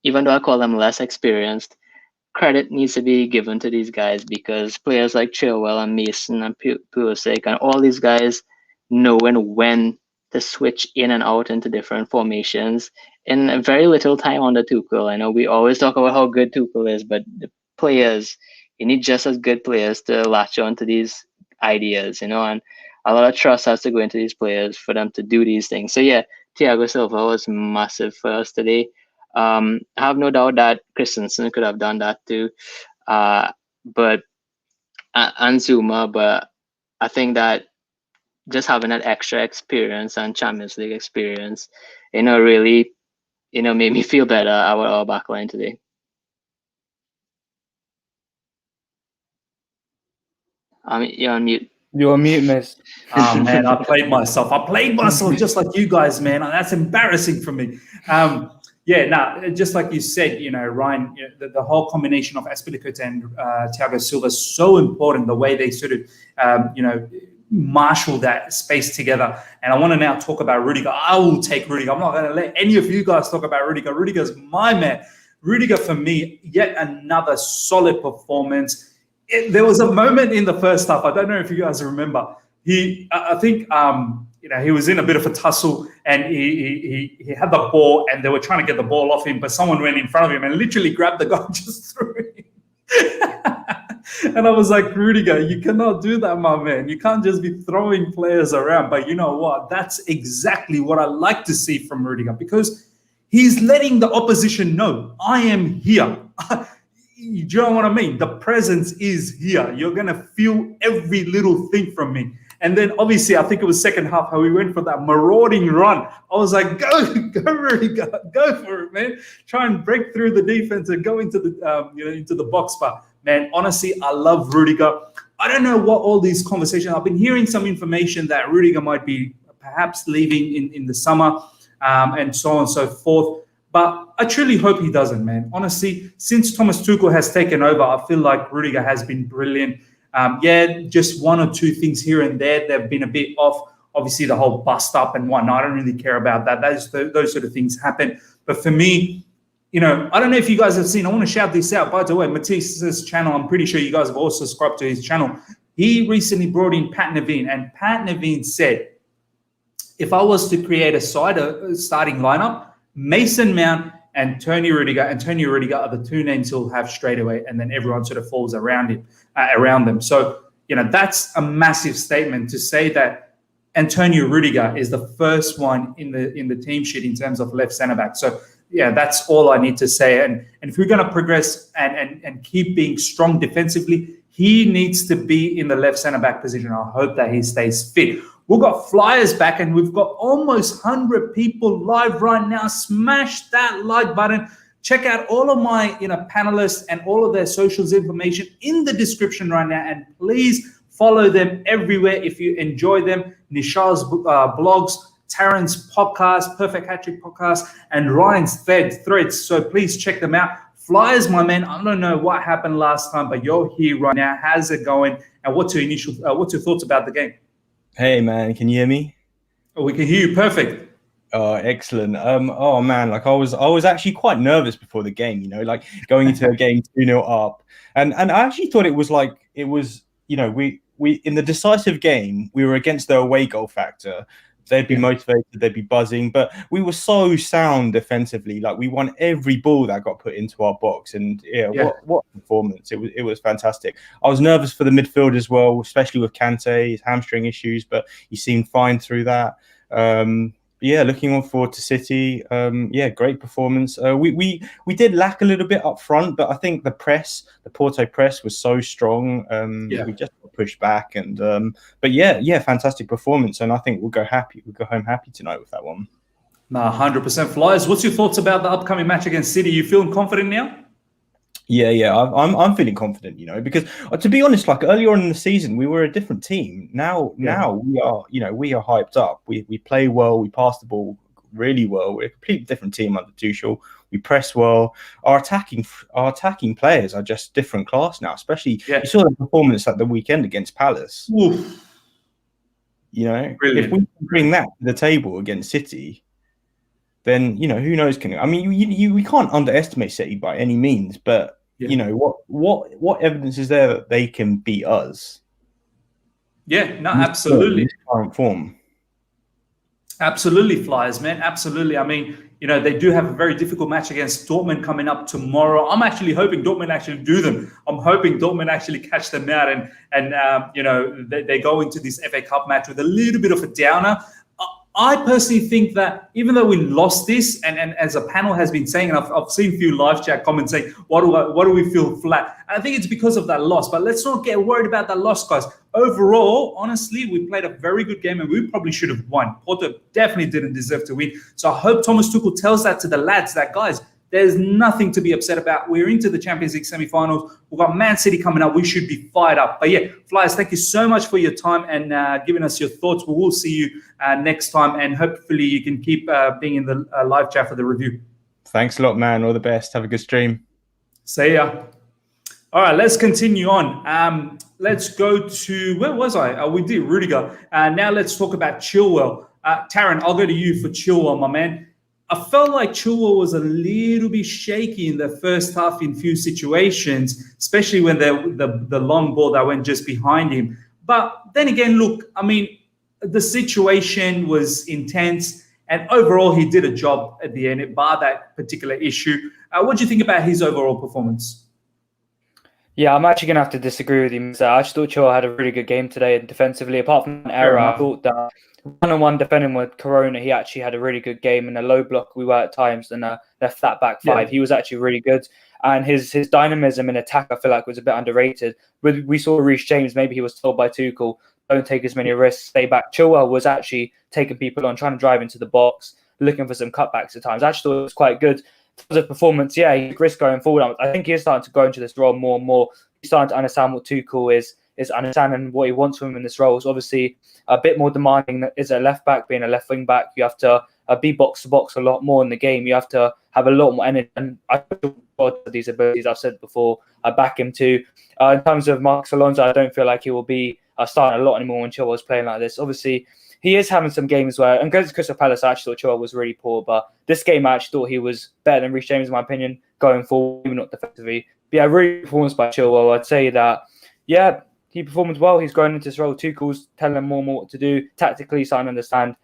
even though I call them less experienced, credit needs to be given to these guys, because players like Chilwell and Mason and Pulisic and all these guys knowing when to switch in and out into different formations in very little time under Tuchel. I know we always talk about how good Tuchel is, but the players, you need just as good players to latch on to these ideas, and a lot of trust has to go into these players for them to do these things. So yeah, Thiago Silva was massive for us today. I have no doubt that Christensen could have done that too, but and Zuma. But I think that just having that extra experience and Champions League experience, really, made me feel better about our backline today. You're on mute. You're on mute, miss. Oh, man, I played myself just like you guys, man. That's embarrassing for me. Just like you said, Ryan, the whole combination of Azpilicueta and Thiago Silva is so important, the way they sort of, marshal that space together. And I want to now talk about Rudiger. I will take Rudiger. I'm not going to let any of you guys talk about Rudiger. Rudiger's my man. Rudiger, for me, yet another solid performance. There was a moment in the first half, I don't know if you guys remember, he was in a bit of a tussle, and he had the ball, and they were trying to get the ball off him, but someone went in front of him and literally grabbed the guy and just threw him. And I was like, Rudiger, you cannot do that, my man. You can't just be throwing players around. But you know what? That's exactly what I like to see from Rudiger, because he's letting the opposition know, I am here. You know what I mean? The presence is here. You're going to feel every little thing from me. And then obviously, I think it was second half how we went for that marauding run. I was like, go, Rudiger, go for it, man. Try and break through the defense and go into the box. But man, honestly, I love Rudiger. I don't know what all these conversations. I've been hearing some information that Rudiger might be perhaps leaving in the summer, and so on and so forth. But I truly hope he doesn't, man. Honestly, since Thomas Tuchel has taken over, I feel like Rudiger has been brilliant. Just one or two things here and there, they've been a bit off. Obviously, the whole bust up and whatnot, I don't really care about that. Those sort of things happen. But for me, I don't know if you guys have seen, I want to shout this out. By the way, Matisse's channel, I'm pretty sure you guys have also subscribed to his channel. He recently brought in Pat Naveen, and Pat Naveen said, if I was to create a starting lineup, Mason Mount and Tony Rudiger are the two names he'll have straight away, and then everyone sort of falls around them. So, that's a massive statement to say that Antonio Rudiger is the first one in the team sheet in terms of left centre back. So, yeah, that's all I need to say. And if we're going to progress and keep being strong defensively, he needs to be in the left centre back position. I hope that he stays fit. We've got flyers back, and we've got almost 100 people live right now. Smash that like button. Check out all of my panelists and all of their socials information in the description right now. And please follow them everywhere if you enjoy them. Nischal's blogs, Taron's podcast, Perfect Hat-Trick podcast, and Ryan's threads. So please check them out. Flyers, my man, I don't know what happened last time, but you're here right now. How's it going? And what's your thoughts about the game? Hey man, can you hear me? Oh, we can hear you perfect. Oh, excellent. Oh man, like I was actually quite nervous before the game, like going into a game 2-0 up. And I actually thought it was we in the decisive game, we were against the away goal factor. They'd be motivated, they'd be buzzing, but we were so sound defensively. Like we won every ball that got put into our box, and what performance! It was fantastic. I was nervous for the midfield as well, especially with Kante, his hamstring issues, but he seemed fine through that. Looking forward to City. Great performance. We did lack a little bit up front, but I think the Porto press was so strong. We just got pushed back, and fantastic performance. And I think we'll go home happy tonight with that one. 100% Flyers. What's your thoughts about the upcoming match against City? You feeling confident now? Yeah. I'm feeling confident, because to be honest, like earlier on in the season, we were a different team. Now we are, we are hyped up. We play well. We pass the ball really well. We're a completely different team under Tuchel. We press well. Our attacking players are just different class now. Especially you saw the performance at the weekend against Palace. Oof. Brilliant. If we can bring that to the table against City, then who knows? We can't underestimate City by any means, but what evidence is there that they can beat us? Yeah, no, absolutely. In current form. Absolutely, Flyers, man. Absolutely. I mean, they do have a very difficult match against Dortmund coming up tomorrow. I'm actually hoping Dortmund actually do them. I'm hoping Dortmund actually catch them out and they go into this FA Cup match with a little bit of a downer. I personally think that even though we lost this, and as a panel has been saying, and I've seen a few live chat comments saying, what do we feel flat? I think it's because of that loss, but let's not get worried about that loss, guys. Overall, honestly, we played a very good game and we probably should have won. Porto definitely didn't deserve to win. So I hope Thomas Tuchel tells that to the lads that, guys, there's nothing to be upset about. We're into the Champions League semi-finals. We've got Man City coming up. We should be fired up. But yeah, Flyers, thank you so much for your time and giving us your thoughts. We will see you next time. And hopefully you can keep being in the live chat for the review. Thanks a lot, man. All the best. Have a good stream. See ya. All right, let's continue on. Let's go to, where was I? We did Rudiger. Now let's talk about Chilwell. Taron, I'll go to you for Chilwell, my man. I felt like Chilwell was a little bit shaky in the first half in few situations, especially when the long ball that went just behind him. But then again, look, I mean, the situation was intense, and overall he did a job at the end, bar that particular issue. What do you think about his overall performance? Yeah, I'm actually going to have to disagree with you. I just thought Chilwell had a really good game today, and defensively, apart from an error, I thought that one-on-one defending with Corona, he actually had a really good game. In a low block, we were at times, and left that back five. Yeah. He was actually really good. And his dynamism in attack, I feel like, was a bit underrated. We saw Reece James, maybe he was told by Tuchel, don't take as many risks, stay back. Chilwell was actually taking people on, trying to drive into the box, looking for some cutbacks at times. I actually thought it was quite good. In terms of performance, yeah, he took risk going forward. I think he's starting to go into this role more and more. He's starting to understand what Tuchel is understanding what he wants from him in this role. It's obviously a bit more demanding as a left back, being a left wing back. You have to be box to box a lot more in the game. You have to have a lot more energy. And I think these abilities, I've said before, I back him too. In terms of Marcos Alonso, I don't feel like he will be starting a lot anymore when Chilwell's playing like this. Obviously, he is having some games where, and against Crystal Palace, I actually thought Chilwell was really poor, but this game I actually thought he was better than Reece James, in my opinion, going forward, even not defensively. But yeah, really performance by Chilwell. I'd say that, yeah, he performed well. He's going into this role. Tuchel's telling him more and more what to do. Tactically, starting to understand.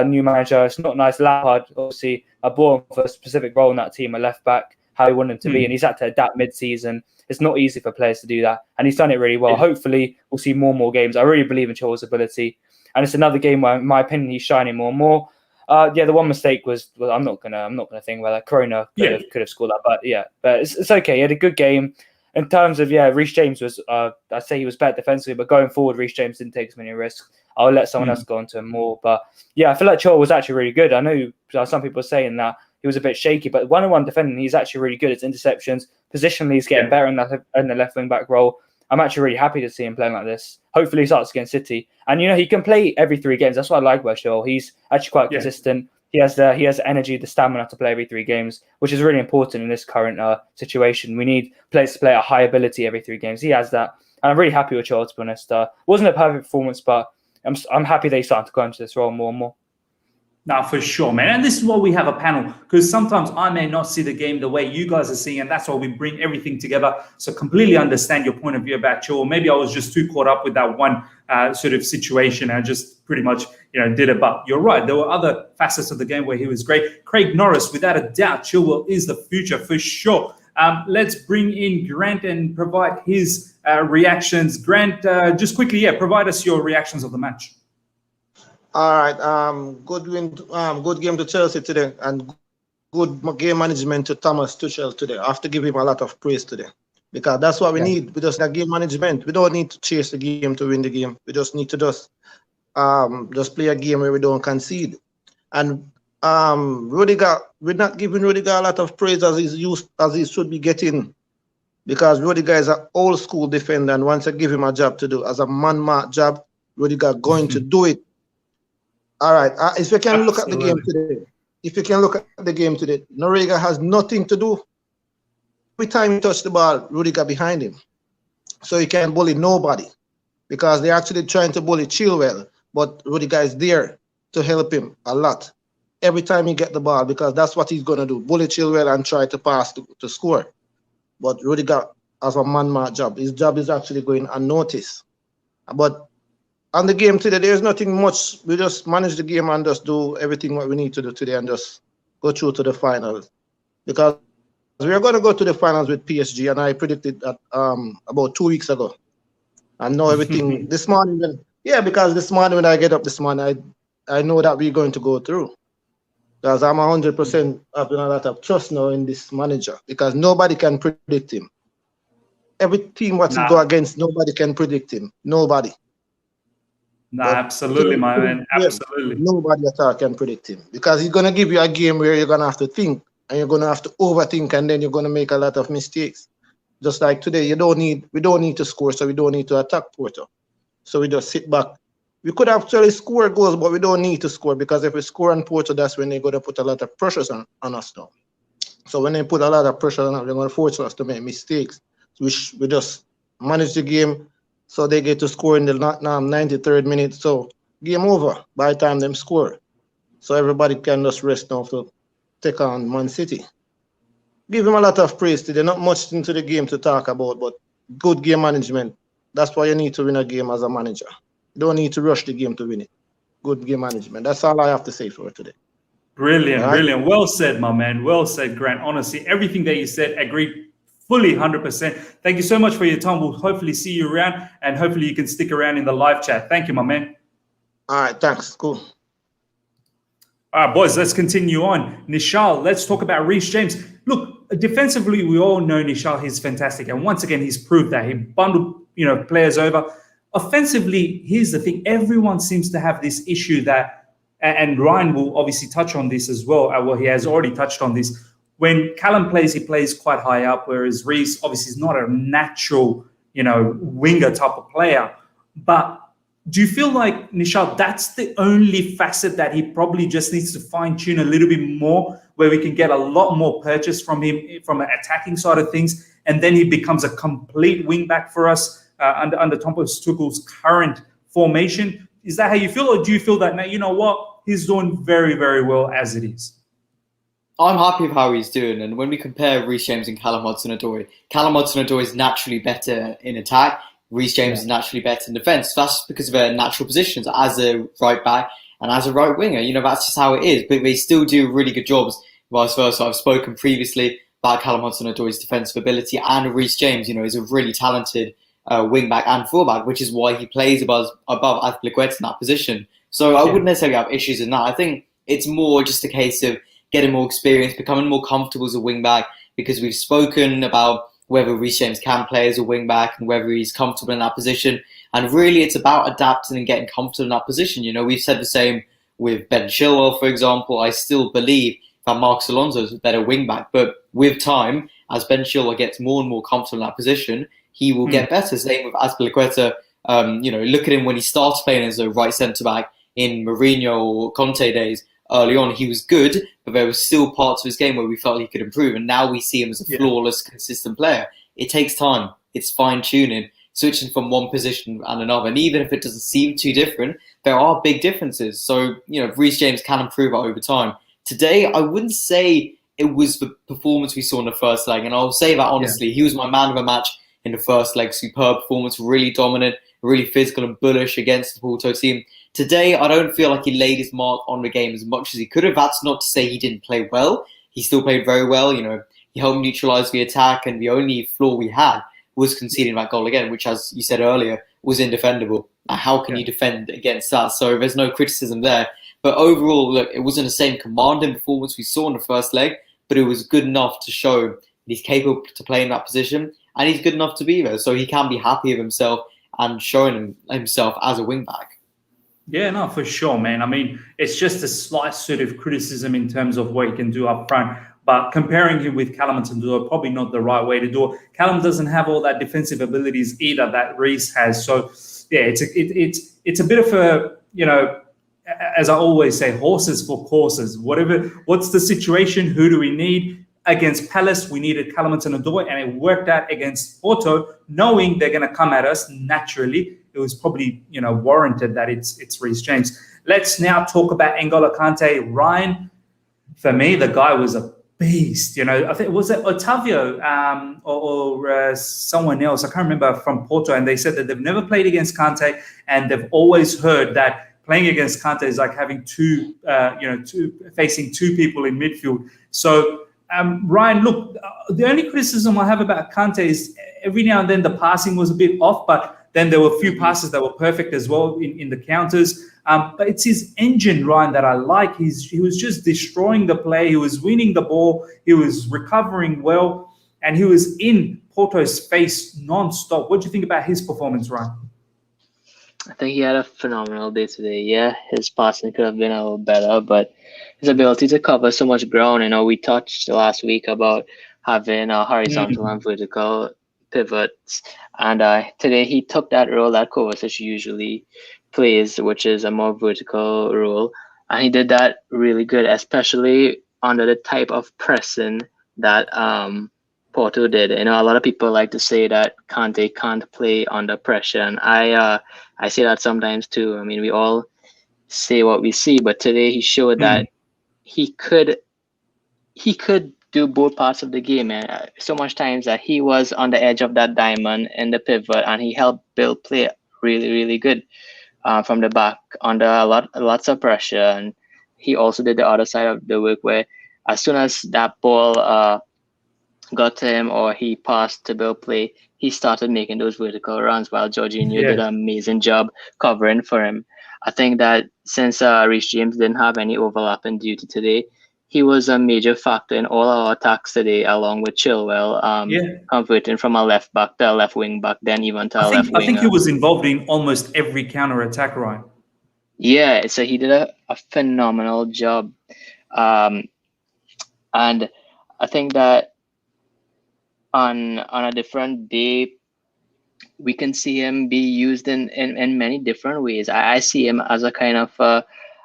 New manager, it's not nice. Lampard, obviously, brought him for a specific role in that team, a left back, how he wanted him to be, and he's had to adapt mid-season. It's not easy for players to do that, and he's done it really well. Hopefully, we'll see more and more games. I really believe in Chilwell's ability, and it's another game where, in my opinion, he's shining more and more. Yeah, the one mistake was I'm not gonna think about that. Corona could have scored that, but it's okay. He had a good game. In terms of, Reece James was, I'd say he was better defensively, but going forward, Reece James didn't take as many risks. I'll let someone else go on to him more. But yeah, I feel like Chilwell was actually really good. I know some people are saying that he was a bit shaky, but one-on-one defending, he's actually really good. It's interceptions. Positionally, he's getting better in the left wing back role. I'm actually really happy to see him playing like this. Hopefully, he starts against City. And, he can play every 3 games. That's what I like about Chilwell. He's actually quite consistent. He has the energy, the stamina to play every 3 games, which is really important in this current situation. We need players to play at high ability every 3 games. He has that. And I'm really happy with Chilwell, to be honest. Wasn't a perfect performance, but I'm happy they started to go into this role more and more. No, for sure, man. And this is why we have a panel, because sometimes I may not see the game the way you guys are seeing, and that's why we bring everything together. So completely understand your point of view about Chilwell. Maybe I was just too caught up with that one sort of situation. I just pretty much, did it. But you're right. There were other facets of the game where he was great. Craig Norris, without a doubt, Chilwell is the future for sure. Let's bring in Grant and provide his reactions. Grant, just quickly, provide us your reactions of the match. All right. Good win. Good game to Chelsea today, and good game management to Thomas Tuchel today. I have to give him a lot of praise today, because that's what we need. We just need game management. We don't need to chase the game to win the game. We just need to just play a game where we don't concede. And Rudiger, we're not giving Rudiger a lot of praise as he should be getting. because Rudiger is an old school defender, and once I give him a job to do as a man-mark job, Rudiger going to do it. All right. If you can look at the game today, Noriega has nothing to do. Every time he touches the ball, Rudiger behind him. So he can't bully nobody because they're actually trying to bully Chilwell, but Rudiger is there to help him a lot. Every time he get the ball, because that's what he's going to do, bully Chilwell and try to pass to score. But Rudiger has a man-mark job. His job is actually going unnoticed. But on the game today, there's nothing much. We just manage the game and just do everything what we need to do today and just go through to the finals. Because we are going to go to the finals with PSG, and I predicted that about 2 weeks ago. And now everything, this morning, because this morning when I get up this morning, I know that we're going to go through. Because I'm 100% having a lot of trust now in this manager, because nobody can predict him. Every team what he go against, nobody can predict him. Nobody. Absolutely, my man. Absolutely. Nobody at all can predict him, because he's going to give you a game where you're going to have to think, and you're going to have to overthink, and then you're going to make a lot of mistakes. Just like today, we don't need to score, so we don't need to attack Porto. So we just sit back. We could actually score goals, but we don't need to score, because if we score on Porto, that's when they're going to put a lot of pressures on us now. So when they put a lot of pressure on us, they're going to force us to make mistakes. So we just manage the game so they get to score in the 93rd minute. So game over by the time them score. So everybody can just rest now to take on Man City. Give him a lot of praise today. Not much into the game to talk about, but good game management. That's why you need to win a game as a manager. You don't need to rush the game to win it. Good game management. That's all I have to say for today. Brilliant, brilliant. Well said, my man. Well said, Grant. Honestly, everything that you said, agreed fully 100%. Thank you so much for your time. We'll hopefully see you around, and hopefully you can stick around in the live chat. Thank you, my man. All right, thanks. Cool. All right, boys, let's continue on. Nischal, let's talk about Reece James. Look, defensively, we all know Nischal, he's fantastic. And once again, he's proved that. He bundled, players over. Offensively, here's the thing. Everyone seems to have this issue that, and Ryan will obviously touch on this as well. Well, he has already touched on this. When Callum plays, he plays quite high up, whereas Reece obviously is not a natural, winger type of player. But do you feel like, Nischal, that's the only facet that he probably just needs to fine-tune a little bit more, where we can get a lot more purchase from him from an attacking side of things, and then he becomes a complete wing-back for us under Thomas Tuchel's current formation? Is that how you feel, or do you feel that, now, you know what, he's doing very, very well as it is? I'm happy with how he's doing, and when we compare Reece James and Callum Hudson-Odoi is naturally better in attack. Reece James is naturally better in defence. That's because of their natural positions as a right back and as a right winger. That's just how it is. But they still do really good jobs, vice versa. I've spoken previously about Callum Hudson-Odoi's defensive ability, and Reece James, is a really talented wing back and fullback, which is why he plays above Azpilicueta in that position. So I wouldn't necessarily have issues in that. I think it's more just a case of getting more experience, becoming more comfortable as a wing back, because we've spoken about whether Reece James can play as a wing back and whether he's comfortable in that position. And really, it's about adapting and getting comfortable in that position. We've said the same with Ben Chilwell, for example. I still believe that Marcos Alonso is a better wing back, but with time, as Ben Chilwell gets more and more comfortable in that position, he will get better. Same with Azpilicueta. Look at him when he started playing as a right centre back in Mourinho or Kante days. Early on, he was good, but there was still parts of his game where we felt he could improve. And now we see him as a flawless, consistent player. It takes time. It's fine-tuning, switching from one position and another. And even if it doesn't seem too different, there are big differences. So, Reece James can improve it over time. Today, I wouldn't say it was the performance we saw in the first leg. And I'll say that honestly. He was my man of the match in the first leg. Superb performance, really dominant, really physical and bullish against the Porto team. Today, I don't feel like he laid his mark on the game as much as he could have. That's not to say he didn't play well. He still played very well. He helped neutralise the attack, and the only flaw we had was conceding that goal again, which, as you said earlier, was indefendable. How can you defend against that? So there's no criticism there. But overall, look, it wasn't the same commanding performance we saw in the first leg, but it was good enough to show that he's capable to play in that position, and he's good enough to be there. So he can be happy with himself and showing himself as a wing-back. Yeah, no, for sure, man. I mean, it's just a slight sort of criticism in terms of what he can do up front. But comparing him with Callum Hudson-Odoi, probably not the right way to do it. Callum doesn't have all that defensive abilities either that Reece has. So yeah, it's a bit of a, you know, as I always say, horses for courses. What's the situation? Who do we need? Against Palace, we needed Callum Hudson-Odoi, and it worked out against Porto, knowing they're going to come at us naturally. It was probably, you know, warranted that it's Reece James. Let's now talk about N'Golo Kante. Ryan, for me, the guy was a beast. You know, I think was it Otavio or someone else? I can't remember, from Porto, and they said that they've never played against Kante, and they've always heard that playing against Kante is like having facing two people in midfield. So. Ryan, look, the only criticism I have about Kante is every now and then the passing was a bit off, but then there were a few passes that were perfect as well in the counters. But it's his engine, Ryan, that I like. He was just destroying the play. He was winning the ball. He was recovering well, and he was in Porto's face non-stop. What do you think about his performance, Ryan? I think he had a phenomenal day today. Yeah, his passing could have been a little better, but his ability to cover so much ground. You know, we touched last week about having horizontal and vertical pivots, and today he took that role that Kovacic usually plays, which is a more vertical role, and he did that really good, especially under the type of pressing that Porto did. You know, a lot of people like to say that Kante can't play under pressure, and I say that sometimes too. I mean, we all say what we see, but today he showed that he could do both parts of the game, and so much times that he was on the edge of that diamond in the pivot, and he helped build play really, really good from the back under lots of pressure. And he also did the other side of the work, where as soon as that ball got to him or he passed to build play, he started making those vertical runs, while Jorginho did an amazing job covering for him. I think that since Reece James didn't have any overlapping duty today, he was a major factor in all our attacks today, along with Chilwell, converting from a left back to a left wing back, then even to a left winger. I think he was involved in almost every counter attack, Ryan. Yeah, so he did a phenomenal job. And I think that on a different day, we can see him be used in many different ways. I see him as a kind of a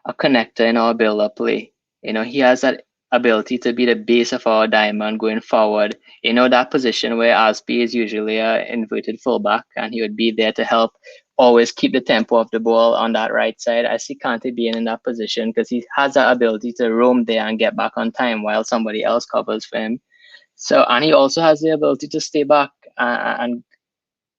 connector in our build-up play. You know, he has that ability to be the base of our diamond going forward. You know, that position where Aspi is usually an inverted fullback, and he would be there to help always keep the tempo of the ball on that right side. I see Kante being in that position because he has that ability to roam there and get back on time while somebody else covers for him. So, and he also has the ability to stay back and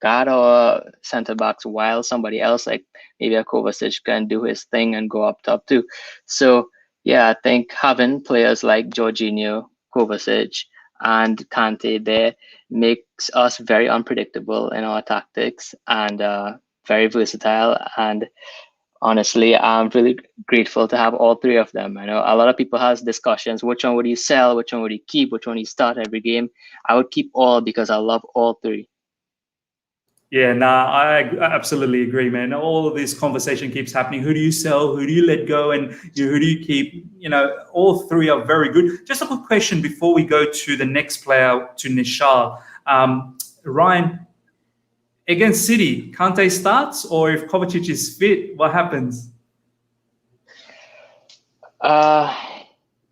guard our center backs while somebody else, like maybe a Kovacic, can do his thing and go up top too. So yeah, I think having players like Jorginho, Kovacic, and Kante there makes us very unpredictable in our tactics and very versatile. And honestly, I'm really grateful to have all three of them. I know a lot of people has discussions, which one would you sell, which one would you keep, which one you start every game. I would keep all because I love all three. Yeah, I absolutely agree, man. All of this conversation keeps happening. Who do you sell? Who do you let go? And who do you keep? You know, all three are very good. Just a quick question before we go to the next player, to Nischal. Ryan, against City, Kante starts, or if Kovacic is fit, what happens?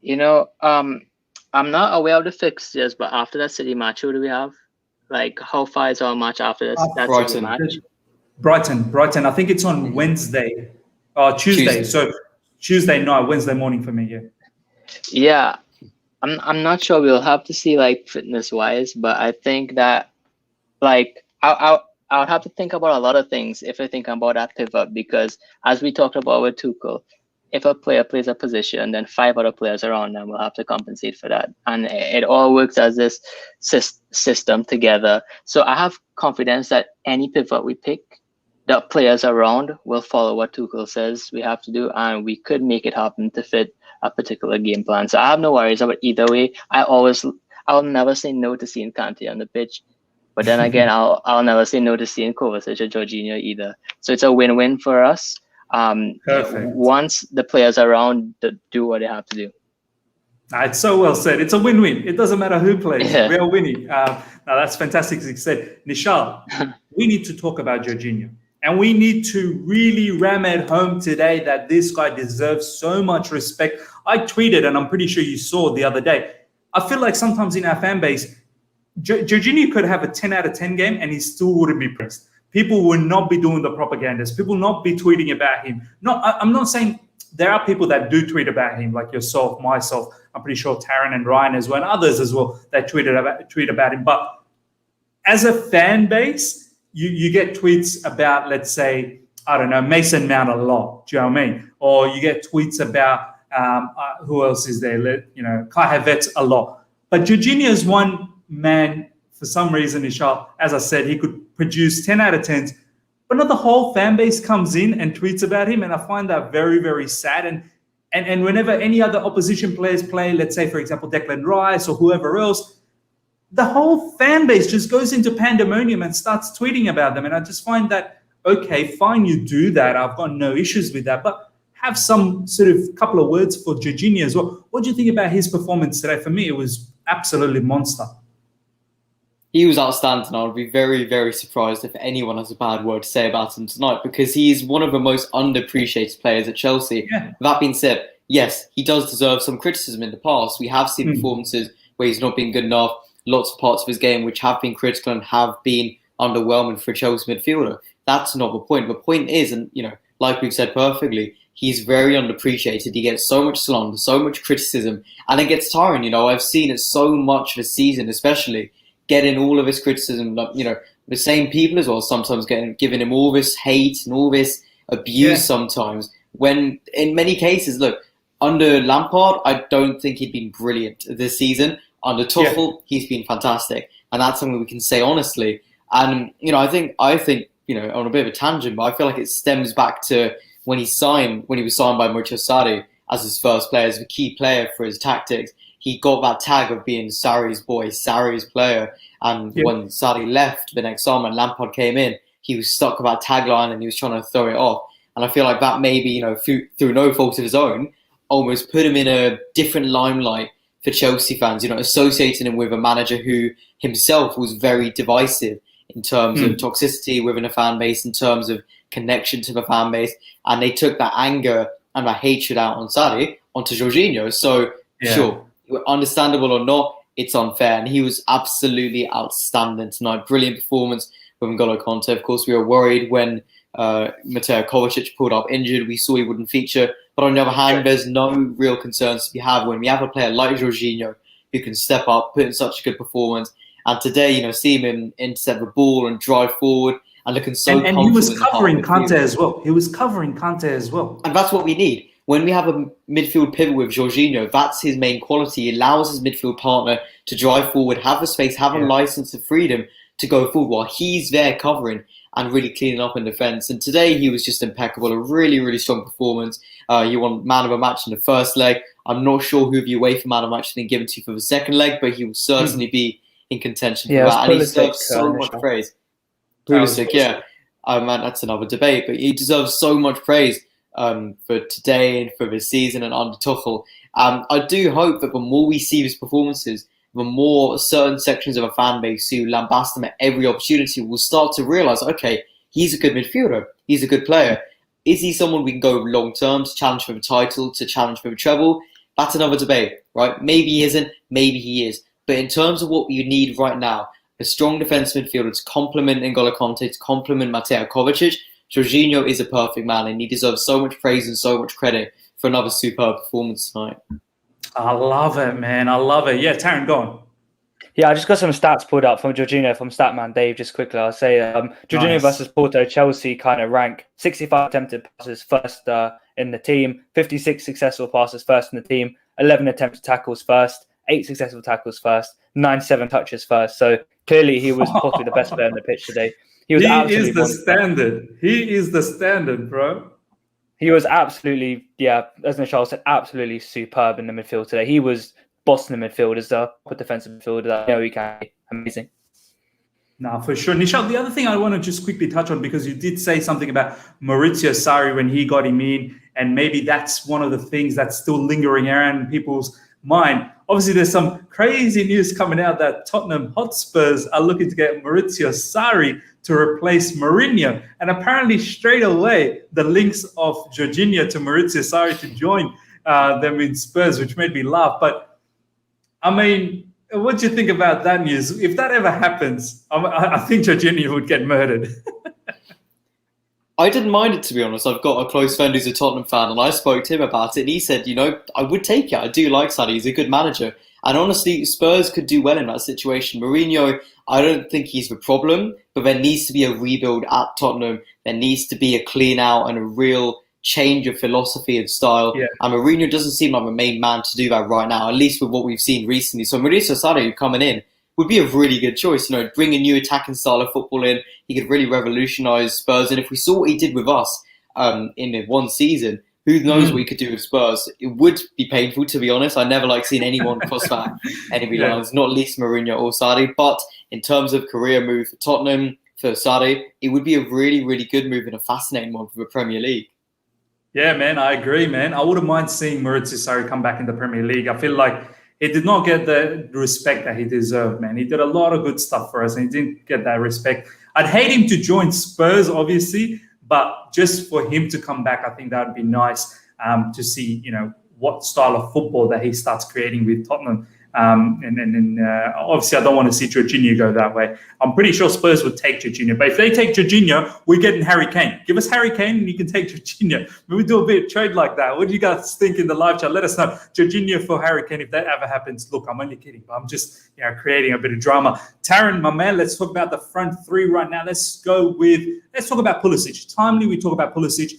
You know, I'm not aware of the fixtures, but after that City match, who do we have? Like, how far is our match after this? Brighton. Match? Brighton. I think it's on Wednesday or Tuesday. So Tuesday night, Wednesday morning for me. Yeah. Yeah, I'm not sure. We'll have to see, like, fitness wise, but I think that, like, I would have to think about a lot of things if I think about that pivot, because as we talked about with Tuchel, if a player plays a position, then 5 other players around them will have to compensate for that. And it all works as this system together. So I have confidence that any pivot we pick, the players around will follow what Tuchel says we have to do, and we could make it happen to fit a particular game plan. So I have no worries about either way. I'll never say no to seeing Kante on the pitch. But then again, I'll never say no to seeing Kovacic or Jorginho either. So it's a win-win for us. Once the players around do what they have to do. It's so well said. It's a win-win. It doesn't matter who plays. Yeah. We are winning. Now that's fantastic, as you said. Nischal, we need to talk about Jorginho. And we need to really ram it home today that this guy deserves so much respect. I tweeted, and I'm pretty sure you saw the other day, I feel like sometimes in our fan base, Jorginho could have a 10 out of 10 game and he still wouldn't be praised. People will not be doing the propagandas. People will not be tweeting about him. No, I'm not saying there are people that do tweet about him, like yourself, myself. I'm pretty sure Taron and Ryan as well, and others as well that tweet about him. But as a fan base, you get tweets about, let's say, I don't know, Mason Mount a lot. Do you know what I mean? Or you get tweets about who else is there? Kai Havertz a lot. But Jorginho is one man, for some reason, Nischal, as I said, he could produce 10 out of 10s, but not the whole fan base comes in and tweets about him. And I find that very, very sad. And whenever any other opposition players play, let's say, for example, Declan Rice or whoever else, the whole fan base just goes into pandemonium and starts tweeting about them. And I just find that, okay, fine, you do that. I've got no issues with that. But have some sort of couple of words for Jorginho as well. What do you think about his performance today? For me, it was absolutely monster. He was outstanding. I would be very, very surprised if anyone has a bad word to say about him tonight, because he's one of the most underappreciated players at Chelsea. Yeah. That being said, yes, he does deserve some criticism in the past. We have seen performances where he's not been good enough, lots of parts of his game which have been critical and have been underwhelming for a Chelsea midfielder. That's not the point. The point is, and like we've said perfectly, he's very underappreciated. He gets so much slander, so much criticism, and it gets tiring. I've seen it so much this season, especially getting all of his criticism, the same people as well, sometimes giving him all this hate and all this abuse sometimes, when in many cases, look, under Lampard, I don't think he'd been brilliant this season. Under Tuchel, he's been fantastic. And that's something we can say honestly. And, I think, on a bit of a tangent, but I feel like it stems back to when he was signed by Maurizio Sarri as his first player, as a key player for his tactics. He got that tag of being Sarri's boy, Sarri's player. And when Sarri left the next summer and Lampard came in, he was stuck with that tagline and he was trying to throw it off. And I feel like that maybe, through no fault of his own, almost put him in a different limelight for Chelsea fans, associating him with a manager who himself was very divisive in terms of toxicity within a fan base, in terms of connection to the fan base. And they took that anger and that hatred out on Sarri onto Jorginho. So, sure, understandable or not, it's unfair. And he was absolutely outstanding tonight. Brilliant performance with N'Golo Kante. Of course, we were worried when Mateo Kovacic pulled up injured. We saw he wouldn't feature. But on the other hand, there's no real concerns to be had when we have a player like Jorginho who can step up, put in such a good performance. And today, seeing him intercept the ball and drive forward and looking so confident. And he was covering Kante as well. And that's what we need. When we have a midfield pivot with Jorginho, that's his main quality. He allows his midfield partner to drive forward, have the space, have a license of freedom to go forward while he's there covering and really cleaning up in defence. And today he was just impeccable. A really, really strong performance. You won man of the match in the first leg. I'm not sure who of you away from man of the match has been given to you for the second leg, but he will certainly be in contention for that. And he deserves so much praise. Pulisic, man, that's another debate, but he deserves so much praise for today and for this season and under Tuchel. I do hope that the more we see his performances, the more certain sections of a fan base who lambast him at every opportunity will start to realise, okay, he's a good midfielder, he's a good player. Is he someone we can go long term to challenge for the title, to challenge for the treble? That's another debate, right? Maybe he isn't, maybe he is. But in terms of what you need right now, a strong defence midfielder to complement N'Golo Kante, to complement Mateo Kovacic, Jorginho is a perfect man and he deserves so much praise and so much credit for another superb performance tonight. I love it, man. I love it. Yeah, Taron, go on. Yeah, I just got some stats pulled up from Jorginho from Statman Dave. Just quickly, I'll say Jorginho versus Porto, Chelsea kind of rank 65 attempted passes first in the team, 56 successful passes first in the team, 11 attempted tackles first, 8 successful tackles first, 97 touches first. So clearly he was possibly the best player on the pitch today. He is the standard. He is the standard, bro. He was absolutely, as Nischal said, absolutely superb in the midfield today. He was bossing the midfield as a defensive midfielder. He can be amazing. No, for sure. Nischal, the other thing I want to just quickly touch on, because you did say something about Maurizio Sarri when he got him in, and maybe that's one of the things that's still lingering around people's mind. Obviously, there's some crazy news coming out that Tottenham Hotspurs are looking to get Maurizio Sarri to replace Mourinho. And apparently straight away, the links of Jorginho to Maurizio Sarri to join them in Spurs, which made me laugh. But, I mean, what do you think about that news? If that ever happens, I think Jorginho would get murdered. I didn't mind it, to be honest. I've got a close friend who's a Tottenham fan, and I spoke to him about it, and he said, I would take it. I do like Sarri. He's a good manager. And honestly, Spurs could do well in that situation. Mourinho, I don't think he's the problem, but there needs to be a rebuild at Tottenham. There needs to be a clean out and a real change of philosophy and style. Yeah. And Mourinho doesn't seem like the main man to do that right now, at least with what we've seen recently. So Maurizio Sarri coming in would be a really good choice. Bring a new attacking style of football in. He could really revolutionise Spurs. And if we saw what he did with us in one season, who knows what he could do with Spurs? It would be painful, to be honest. I never like seeing anyone cross that enemy lines, not least Mourinho or Sarri. But in terms of career move for Tottenham, for Sarri, it would be a really, really good move and a fascinating one for the Premier League. Yeah, man, I agree, man. I wouldn't mind seeing Maurizio Sarri come back in the Premier League. I feel like he did not get the respect that he deserved, man. He did a lot of good stuff for us, and he didn't get that respect. I'd hate him to join Spurs, obviously, but just for him to come back, I think that would be nice to see, what style of football that he starts creating with Tottenham. And obviously, I don't want to see Jorginho go that way. I'm pretty sure Spurs would take Jorginho. But if they take Jorginho, we're getting Harry Kane. Give us Harry Kane and you can take Jorginho. Maybe do a bit of trade like that. What do you guys think in the live chat? Let us know. Jorginho for Harry Kane, if that ever happens. Look, I'm only kidding, but I'm just creating a bit of drama. Taron, my man, let's talk about the front three right now. Let's talk about Pulisic. Timely, we talk about Pulisic.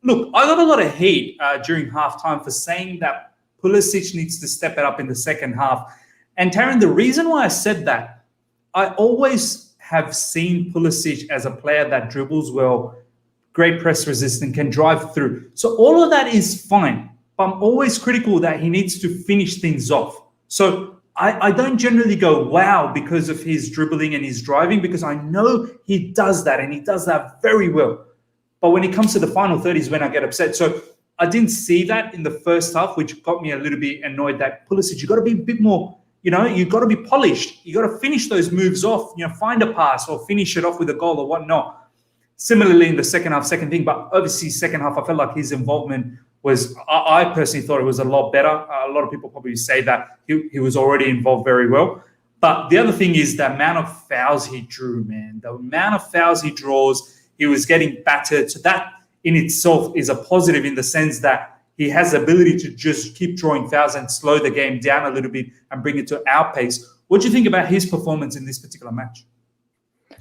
Look, I got a lot of hate during halftime for saying that Pulisic needs to step it up in the second half. And Taron, the reason why I said that, I always have seen Pulisic as a player that dribbles well, great press resistant, can drive through. So all of that is fine. But I'm always critical that he needs to finish things off. So I don't generally go, wow, because of his dribbling and his driving, because I know he does that, and he does that very well. But when it comes to the final third is when I get upset. So I didn't see that in the first half, which got me a little bit annoyed that Pulisic, you got to be a bit more, you got to be polished. You got to finish those moves off, find a pass or finish it off with a goal or whatnot. Similarly, in the second half, second thing, but obviously second half, I felt like his involvement was, I personally thought it was a lot better. A lot of people probably say that he was already involved very well. But the other thing is the amount of fouls he drew, man. The amount of fouls he draws, he was getting battered. So that in itself is a positive in the sense that he has the ability to just keep drawing fouls and slow the game down a little bit and bring it to our pace. What do you think about his performance in this particular match?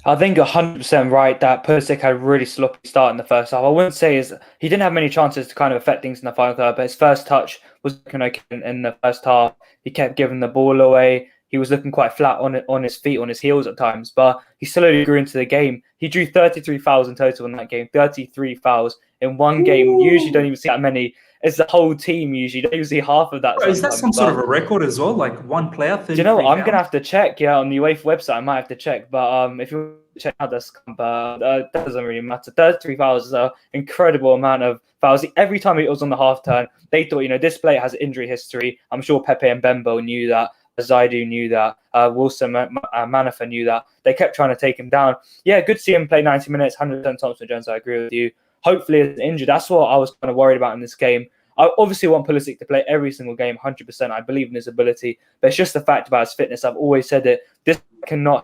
I think 100% right that Pulisic had a really sloppy start in the first half. I wouldn't say he didn't have many chances to kind of affect things in the final third, but his first touch was looking okay in the first half. He kept giving the ball away. He was looking quite flat on his feet, on his heels at times, but he slowly grew into the game. He drew 33 fouls in total in that game, 33 fouls in one game. You usually don't even see that many. It's the whole team usually. You don't even see half of that. Is that some sort of a record as well? Like one player, 33 Do you know what? I'm going to fouls? have to check, on the UEFA website. I might have to check, but if you check out this, that doesn't really matter. 33 fouls is an incredible amount of fouls. Every time it was on the half turn, they thought, this player has injury history. I'm sure Pepe and Bembo knew that. Zaidu knew that. Wilson Manafa knew that. They kept trying to take him down. Yeah, good to see him play 90 minutes, 100% Thompson-Jones. I agree with you. Hopefully he's injured. That's what I was kind of worried about in this game. I obviously want Pulisic to play every single game, 100%. I believe in his ability. But it's just the fact about his fitness. I've always said it. This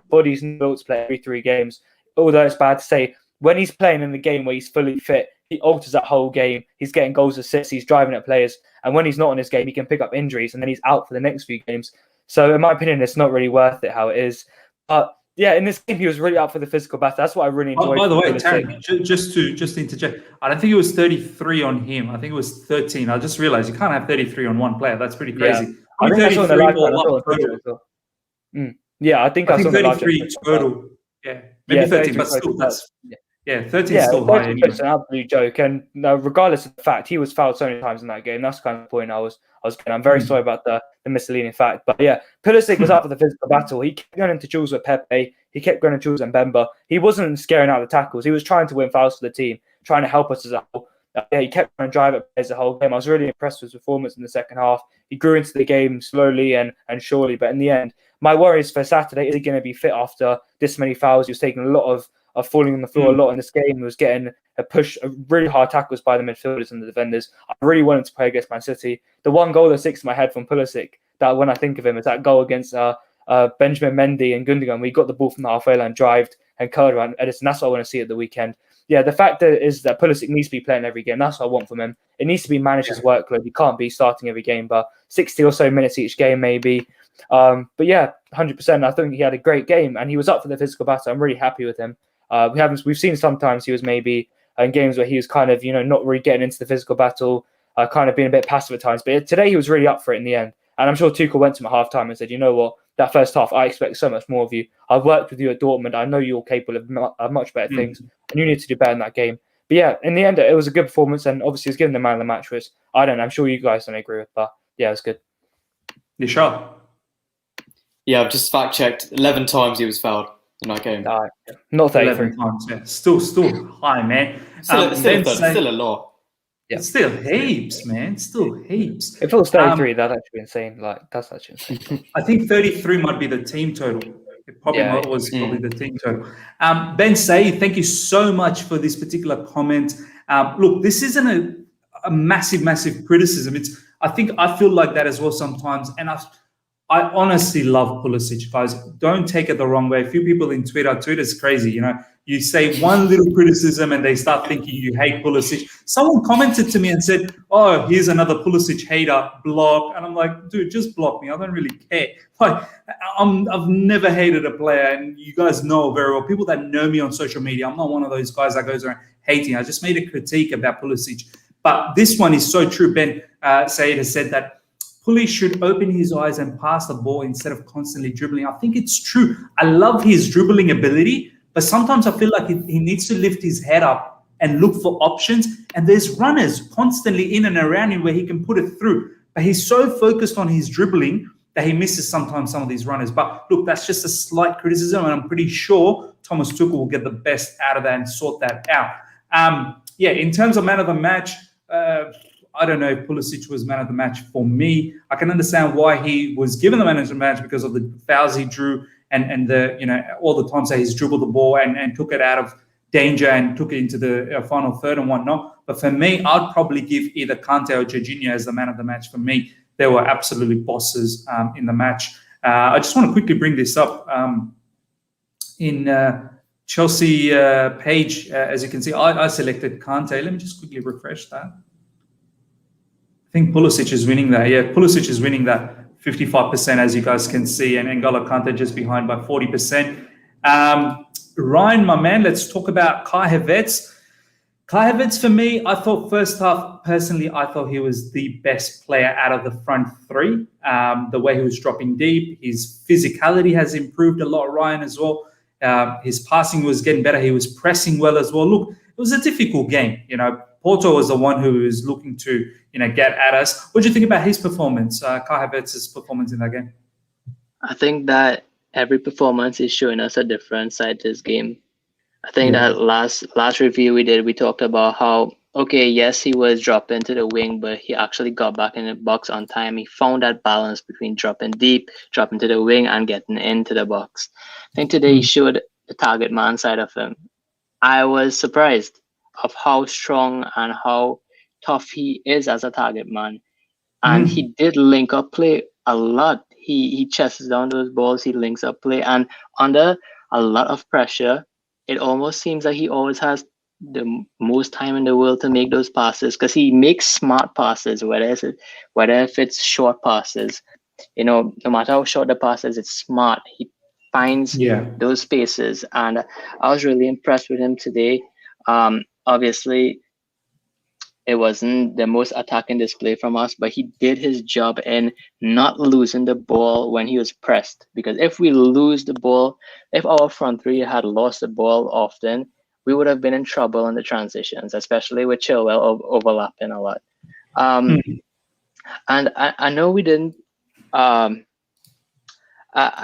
body's not built to play every 3 games. Although it's bad to say, when he's playing in the game where he's fully fit, he alters that whole game. He's getting goals, assists. He's driving at players. And when he's not in his game, he can pick up injuries. And then he's out for the next few games. So in my opinion, it's not really worth it how it is. But yeah, in this game, he was really up for the physical battle. That's what I really enjoyed. By the way, Taron, just to interject, I don't think it was 33 on him. I think it was 13. I just realized you can't have 33 on one player. That's pretty crazy. Yeah. I think 33 total. Yeah, maybe 13, but still, that's 13 is still high. It's an absolute joke. And regardless of the fact, he was fouled so many times in that game. That's kind of the point I was getting. I'm very sorry about the misleading fact. But yeah, Pulisic was out for the physical battle. He kept going into duels with Pepe. He kept going into duels and Bemba. He wasn't scaring out the tackles. He was trying to win fouls for the team, trying to help us as a whole. Yeah, he kept trying to drive at players the whole game. I was really impressed with his performance in the second half. He grew into the game slowly and surely, but in the end, my worries for Saturday, is he going to be fit after this many fouls? He was taking a lot of falling on the floor a lot in this game. He was getting really hard tackles by the midfielders and the defenders. I really wanted to play against Man City. The one goal that sticks in my head from Pulisic, that when I think of him, is that goal against Benjamin Mendy and Gundogan. We got the ball from the halfway line, drived and curled around Edison. That's what I want to see at the weekend. Yeah, the fact is that Pulisic needs to be playing every game. That's what I want from him. It needs to be managed his workload. He can't be starting every game, but 60 or so minutes each game maybe. But yeah, 100%. I think he had a great game and he was up for the physical battle. I'm really happy with him. We've seen sometimes he was maybe in games where he was kind of, not really getting into the physical battle, kind of being a bit passive at times. But today he was really up for it in the end. And I'm sure Tuchel went to him at halftime and said, you know what, that first half, I expect so much more of you. I've worked with you at Dortmund. I know you're capable of much better things, and you need to do better in that game. But yeah, in the end, it was a good performance, and obviously he was given the man of the match, which I'm sure you guys don't agree with, but yeah, it was good. Nischal? Yeah, I've just fact-checked. 11 times he was fouled in that game. Not 33. 11 times, yeah. Still high, man. Still a lot. Yeah. It's still heaps, man. Still heaps. If it was 33, that'd actually be insane. That's actually insane. I think 33 might be the team total. It probably was probably the team total. Ben Say, thank you so much for this particular comment. Look, this isn't a massive criticism. I feel like that as well sometimes, and I honestly love Pulisic, guys. Don't take it the wrong way. A few people in Twitter's crazy, You say one little criticism and they start thinking you hate Pulisic. Someone commented to me and said, oh, here's another Pulisic hater, block. And I'm like, dude, just block me. I don't really care. I've never hated a player, and you guys know very well. People that know me on social media, I'm not one of those guys that goes around hating. I just made a critique about Pulisic. But this one is so true. Ben Said has said that Pulisic should open his eyes and pass the ball instead of constantly dribbling. I think it's true. I love his dribbling ability, but sometimes I feel like he needs to lift his head up and look for options. And there's runners constantly in and around him where he can put it through. But he's so focused on his dribbling that he misses sometimes some of these runners. But look, that's just a slight criticism, and I'm pretty sure Thomas Tuchel will get the best out of that and sort that out. In terms of man of the match, I don't know if Pulisic was man of the match for me. I can understand why he was given the man of the match because of the fouls he drew and the all the times that he's dribbled the ball and took it out of danger and took it into the final third and whatnot. But for me, I'd probably give either Kante or Jorginho as the man of the match. For me, they were absolutely bosses in the match. I just want to quickly bring this up. In Chelsea page, as you can see, I selected Kante. Let me just quickly refresh that. I think Pulisic is winning that. Yeah, Pulisic is winning that 55%, as you guys can see, and N'Golo Kante just behind by 40%. Ryan, my man, let's talk about Kai Havertz. Kai Havertz, for me, I thought first half, personally, I thought he was the best player out of the front three. The way he was dropping deep, his physicality has improved a lot, Ryan, as well. His passing was getting better. He was pressing well as well. Look, it was a difficult game. Porto was the one who was looking to, get at us. What do you think about his performance, Kai Havertz's performance in that game? I think that every performance is showing us a different side to his game. I think that last review we did, we talked about how, okay, yes, he was dropping to the wing, but he actually got back in the box on time. He found that balance between dropping deep, dropping to the wing, and getting into the box. I think today he showed the target man side of him. I was surprised of how strong and how tough he is as a target man. And he did link up play a lot. He chases down those balls, he links up play, and under a lot of pressure, it almost seems like he always has the most time in the world to make those passes, because he makes smart passes, whether if it's short passes, no matter how short the pass is, it's smart. He finds those spaces, and I was really impressed with him today. Obviously, it wasn't the most attacking display from us, but he did his job in not losing the ball when he was pressed. Because if we lose the ball, if our front three had lost the ball often, we would have been in trouble in the transitions, especially with Chilwell overlapping a lot. And I know we didn't. I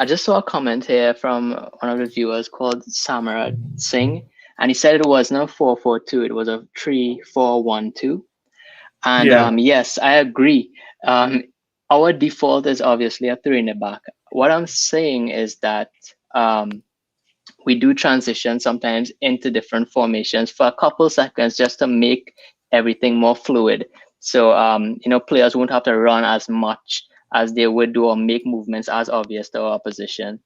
just saw a comment here from one of the viewers called Samara Singh. and he said it wasn't a 4-4-2, it was a 3-4-1-2. And Yeah. yes, I agree. Our default is obviously a 3 in the back. What I'm saying is that we do transition sometimes into different formations for a couple seconds just to make everything more fluid. So, players won't have to run as much as they would do or make movements as obvious to our opposition.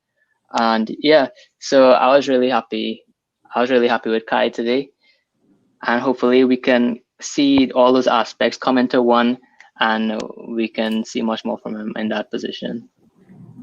And yeah, so I was really happy. With Kai today. And hopefully we can see all those aspects come into one, and we can see much more from him in that position.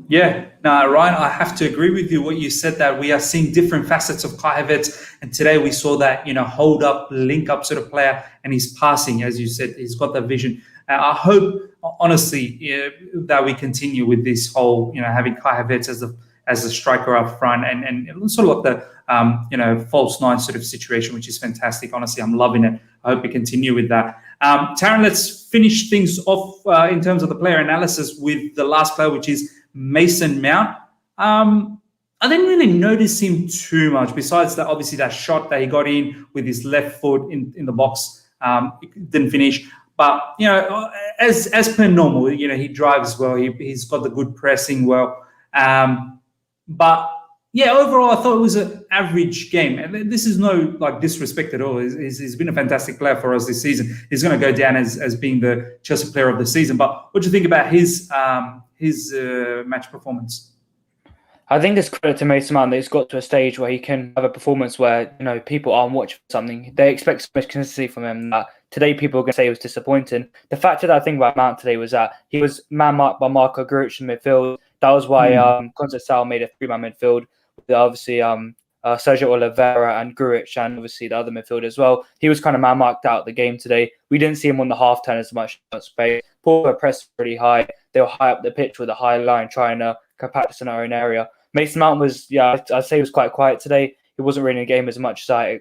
Yeah, no, Ryan, I have to agree with you. What you said, that we are seeing different facets of Kai Havertz, and today we saw that hold up, link up sort of player, and he's passing, as you said, he's got that vision. I hope, honestly, that we continue with this whole, having Kai Havertz as the striker up front, and sort of like the false nine sort of situation, which is fantastic. Honestly, I'm loving it. I hope we continue with that. Taron, let's finish things off in terms of the player analysis with the last player, which is Mason Mount. I didn't really notice him too much, besides that, obviously, that shot that he got in with his left foot in the box. It didn't finish. But, as per normal, he drives well. He's got the good pressing well. But, yeah, overall, I thought it was an average game. And this is no disrespect at all. He's been a fantastic player for us this season. He's going to go down as being the Chelsea player of the season. But what do you think about his match performance? I think it's credit to Mason Mount that he's got to a stage where he can have a performance where people aren't watching something. They expect so much consistency from him that today people are going to say it was disappointing. The fact that I think about Mount today was that he was man-marked by Marco Grujic in midfield. That was why Conceição made a 3-man midfield with obviously Sergio Oliveira and Grujic, and obviously the other midfield as well. He was kind of man-marked out the game today. We didn't see him on the half-turn as much space. Porto pressed pretty high. They were high up the pitch with a high line, trying to compact us in our own area. Mason Mount was, I'd say he was quite quiet today. He wasn't really in the game as much as I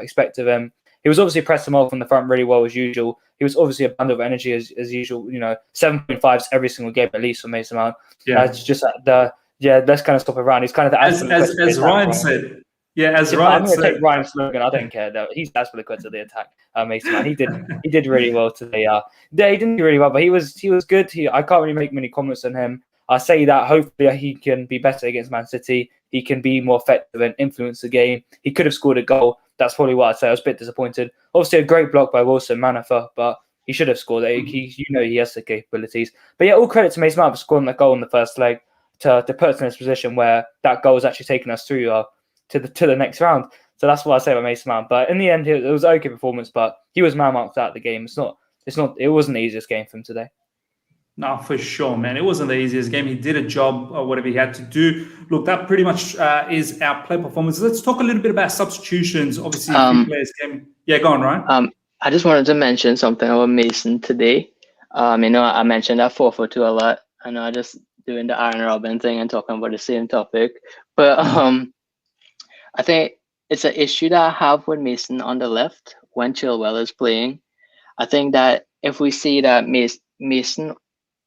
expect of him. He was obviously pressing him off on the front really well as usual. He was obviously a bundle of energy as usual. 7.5s every single game at least for Mason Mount. Yeah, it's just let's kind of stop around. He's kind of the as Ryan said. Yeah, as Ryan I'm going to take Ryan's slogan. I don't care though. He's Aspilicueta of the attack. Mason Mount. He did really well today. Yeah, he didn't do really well, but he was good. I can't really make many comments on him. I say that hopefully he can be better against Man City. He can be more effective and influence the game. He could have scored a goal. That's probably what I'd say. I was a bit disappointed. Obviously, a great block by Wilson Manafer, but he should have scored it. He has the capabilities. But yeah, all credit to Mason Mount for scoring that goal in the first leg to put us in this position where that goal was actually taking us through to the next round. So that's what I say about Mason Mount. But in the end, it was an okay performance. But he was man-marked out of the game. It wasn't the easiest game for him today. No, for sure, man. It wasn't the easiest game. He did a job, whatever he had to do. Look, that pretty much is our play performance. Let's talk a little bit about substitutions. Obviously, a few players came. Yeah, go on, Ryan. I just wanted to mention something about Mason today. I mentioned that 4-4-2 a lot. I know I just doing the Aaron Robin thing and talking about the same topic. But I think it's an issue that I have with Mason on the left when Chilwell is playing. I think that if we see that Mason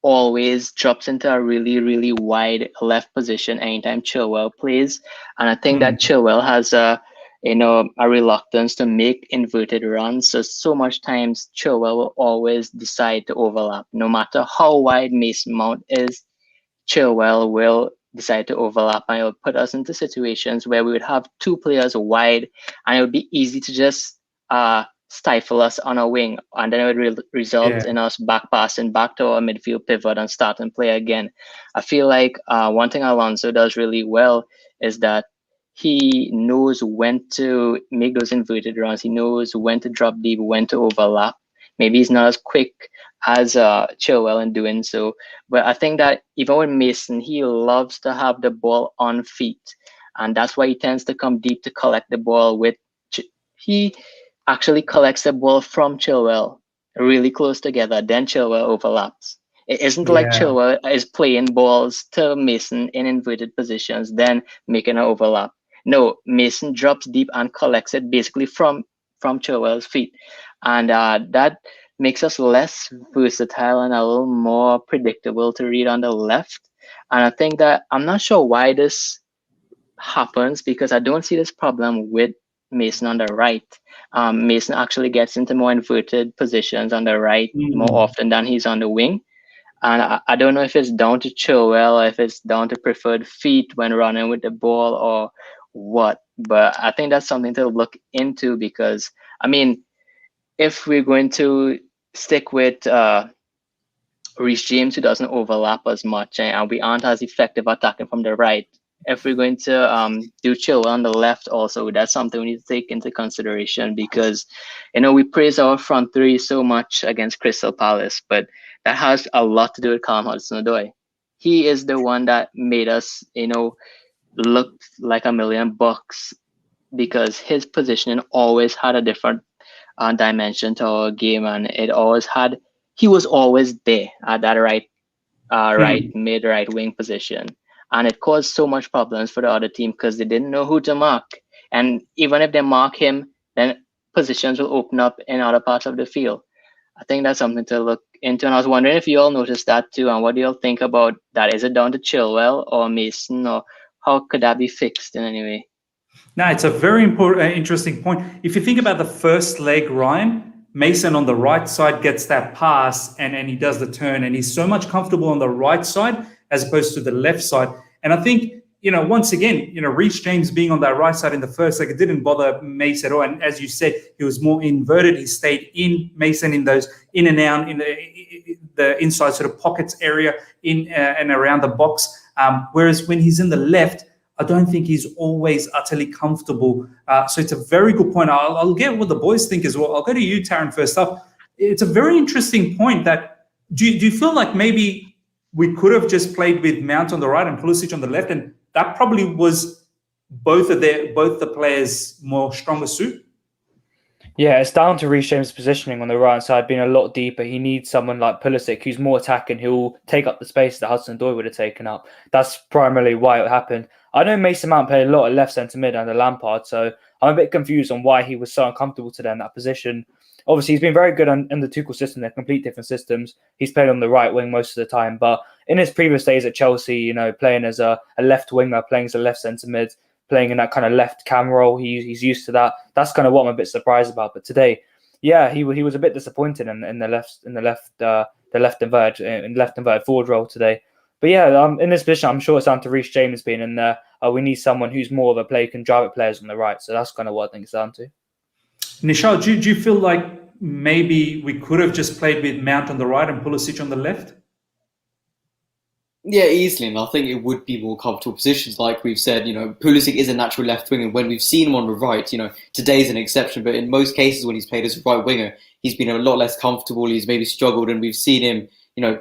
always drops into a really, really wide left position anytime Chilwell plays. And I think that Chilwell has a reluctance to make inverted runs. So much times Chilwell will always decide to overlap. No matter how wide Mason Mount is, Chilwell will decide to overlap, and it will put us into situations where we would have two players wide, and it would be easy to just stifle us on a wing, and then it would result in us back passing back to our midfield pivot and start and play again. I feel like one thing Alonso does really well is that he knows when to make those inverted runs. He knows when to drop deep, when to overlap. Maybe he's not as quick as Chilwell in doing so, but I think that even with Mason, he loves to have the ball on feet, and that's why he tends to come deep to collect the ball. He actually collects the ball from Chilwell really close together, then Chilwell overlaps. It isn't like Chilwell is playing balls to Mason in inverted positions, then making an overlap. No, Mason drops deep and collects it basically from Chilwell's feet. And that makes us less versatile and a little more predictable to read on the left. And I think that I'm not sure why this happens, because I don't see this problem with Mason on the right. Mason actually gets into more inverted positions on the right more often than he's on the wing. And I don't know if it's down to Chilwell, or if it's down to preferred feet when running with the ball or what. But I think that's something to look into because, I mean, if we're going to stick with Reece James, who doesn't overlap as much, and we aren't as effective attacking from the right, if we're going to do Chilwell on the left also, that's something we need to take into consideration because, we praise our front three so much against Crystal Palace, but that has a lot to do with Callum Hudson-Odoi. He is the one that made us, look like $1,000,000 because his positioning always had a different dimension to our game, and he was always there at that mid-right wing position. And it caused so much problems for the other team because they didn't know who to mark. And even if they mark him, then positions will open up in other parts of the field. I think that's something to look into. And I was wondering if you all noticed that too. And what do you all think about that? Is it down to Chilwell or Mason, or how could that be fixed in any way? No, it's a very important, interesting point. If you think about the first leg, Ryan, Mason on the right side gets that pass and he does the turn, and he's so much comfortable on the right side as opposed to the left side. And I think, once again, Reece James being on that right side in the first leg, it didn't bother Mason at all. And as you said, he was more inverted. He stayed in Mason in those in and out in the inside sort of pockets area in and around the box. Whereas when he's in the left, I don't think he's always utterly comfortable. So it's a very good point. I'll get what the boys think as well. I'll go to you, Taron, first up. It's a very interesting point that do you feel like maybe we could have just played with Mount on the right and Pulisic on the left, and that probably was both the players' more stronger suit? Yeah, it's down to Reece James' positioning on the right side being a lot deeper. He needs someone like Pulisic who's more attacking, who'll take up the space that Hudson-Odoi would have taken up. That's primarily why it happened. I know Mason Mount played a lot at left centre mid under Lampard, so I'm a bit confused on why he was so uncomfortable today in that position. Obviously, he's been very good in the Tuchel system. They're complete different systems. He's played on the right wing most of the time, but in his previous days at Chelsea, playing as a left winger, playing as a left centre mid, playing in that kind of left cam role, he's used to that. That's kind of what I'm a bit surprised about. But today, yeah, he was a bit disappointed in the left inverted forward role today. But yeah, in this position, I'm sure it's down to Reece James being in there. We need someone who's more of a play can drive at players on the right. So that's kind of what I think it's down to. Nischal, do you feel like maybe we could have just played with Mount on the right and Pulisic on the left? Yeah, easily. And I think it would be more comfortable positions. Like we've said, Pulisic is a natural left winger. When we've seen him on the right, today's an exception. But in most cases when he's played as a right winger, he's been a lot less comfortable. He's maybe struggled, and we've seen him,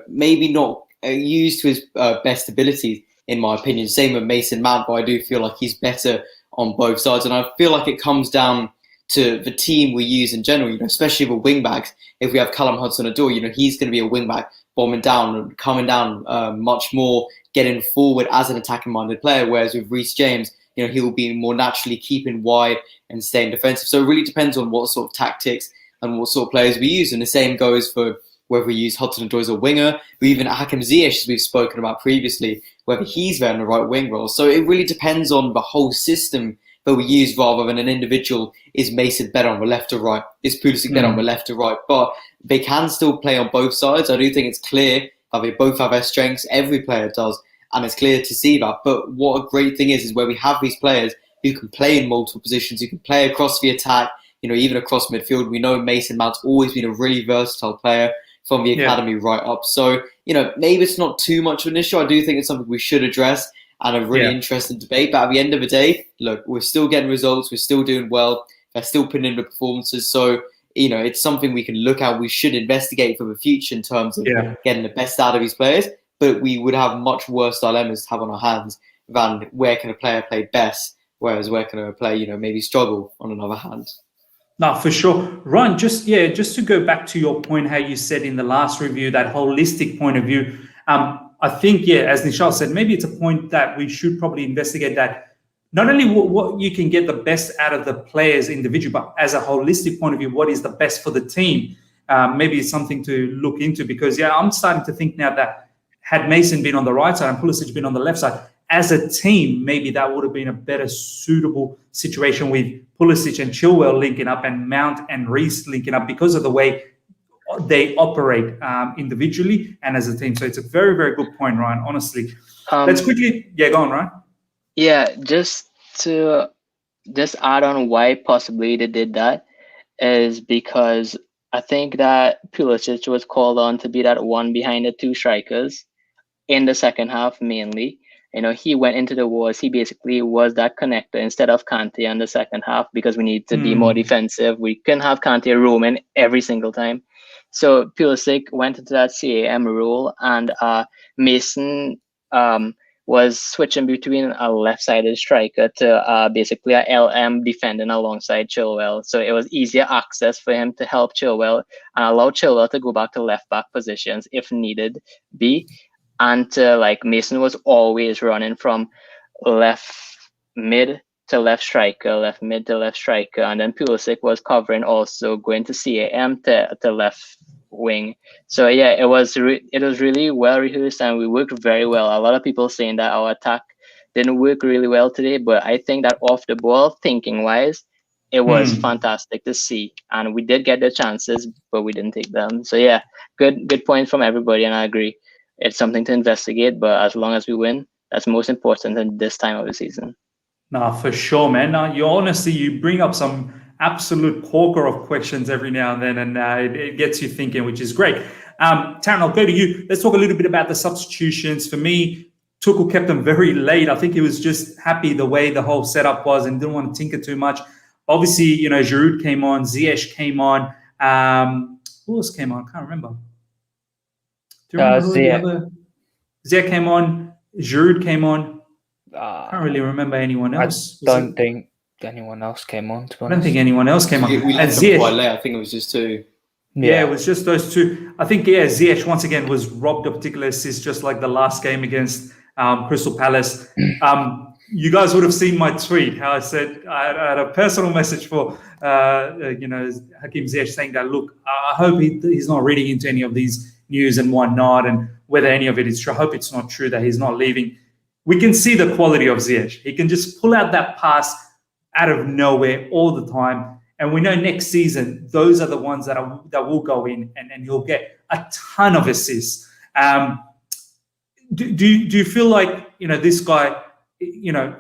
maybe not used to his best abilities, in my opinion. Same with Mason Mount, but I do feel like he's better on both sides. And I feel like it comes down to the team we use in general, especially with wing backs. If we have Callum Hudson-Odoi, he's going to be a wing back, bombing down and coming down much more, getting forward as an attacking-minded player. Whereas with Reece James, he will be more naturally keeping wide and staying defensive. So it really depends on what sort of tactics and what sort of players we use. And the same goes for whether we use Hudson-Odoi as a winger, or even Hakim Ziyech, as we've spoken about previously, whether he's there in the right wing role. So it really depends on the whole system that we use rather than an individual. Is Mason better on the left or right? Is Pulisic better on the left or right? But they can still play on both sides. I do think it's clear that they both have their strengths. Every player does. And it's clear to see that. But what a great thing is where we have these players who can play in multiple positions, who can play across the attack, even across midfield. We know Mason Mount's always been a really versatile player from the academy right up. So, maybe it's not too much of an issue. I do think it's something we should address and a really interesting debate. But at the end of the day, look, we're still getting results. We're still doing well. They're still putting in the performances. So, it's something we can look at. We should investigate for the future in terms of getting the best out of these players. But we would have much worse dilemmas to have on our hands than where can a player play best, whereas where can a player, maybe struggle on another hand. No, for sure. Ryan, just to go back to your point, how you said in the last review, that holistic point of view, I think, as Nischal said, maybe it's a point that we should probably investigate that not only what you can get the best out of the players individually, but as a holistic point of view, what is the best for the team? Maybe it's something to look into because, I'm starting to think now that had Mason been on the right side and Pulisic been on the left side, as a team, maybe that would have been a better suitable situation with Pulisic and Chilwell linking up and Mount and Reece linking up because of the way they operate individually and as a team. So it's a very, very good point, Ryan, honestly. Let's quickly, go on, Ryan. Yeah, just to add on why possibly they did that is because I think that Pulisic was called on to be that one behind the two strikers in the second half mainly. He went into the wars. He basically was that connector instead of Kante in the second half because we need to be more defensive. We couldn't have Kante roaming every single time. So Pulisic went into that CAM role, and Mason was switching between a left-sided striker to basically a LM defending alongside Chilwell. So it was easier access for him to help Chilwell and allow Chilwell to go back to left-back positions if needed be. And Mason was always running from left mid to left striker, left mid to left striker, and then Pulisic was covering also going to CAM to left wing. So yeah, it was really well rehearsed and we worked very well. A lot of people saying that our attack didn't work really well today, but I think that off the ball, thinking wise, it was fantastic to see, and we did get the chances, but we didn't take them. So yeah, good point from everybody, and I agree. It's something to investigate, but as long as we win, that's most important in this time of the season. No, for sure, man. You bring up some absolute corker of questions every now and then, and it gets you thinking, which is great. Taron, I'll go to you. Let's talk a little bit about the substitutions. For me, Tuchel kept them very late. I think he was just happy the way the whole setup was and didn't want to tinker too much. Obviously, Giroud came on, Ziyech came on. Who else came on? I can't remember. Do you remember Ziyech came on, Giroud came on. I can't really remember anyone else. I don't think anyone else came on, to be honest. I don't think anyone else came on. We left them quite late. I think it was just two. Yeah, it was just those two. I think, Ziyech once again was robbed a particular assist, just like the last game against Crystal Palace. You guys would have seen my tweet, how I said I had a personal message for Hakim Ziyech saying that, look, I hope he's not reading into any of these news and whatnot, and whether any of it is true. I hope it's not true that he's not leaving. We can see the quality of Ziyech. He can just pull out that pass out of nowhere all the time. And we know next season, those are the ones that will go in and he'll get a ton of assists. Do you feel like, this guy,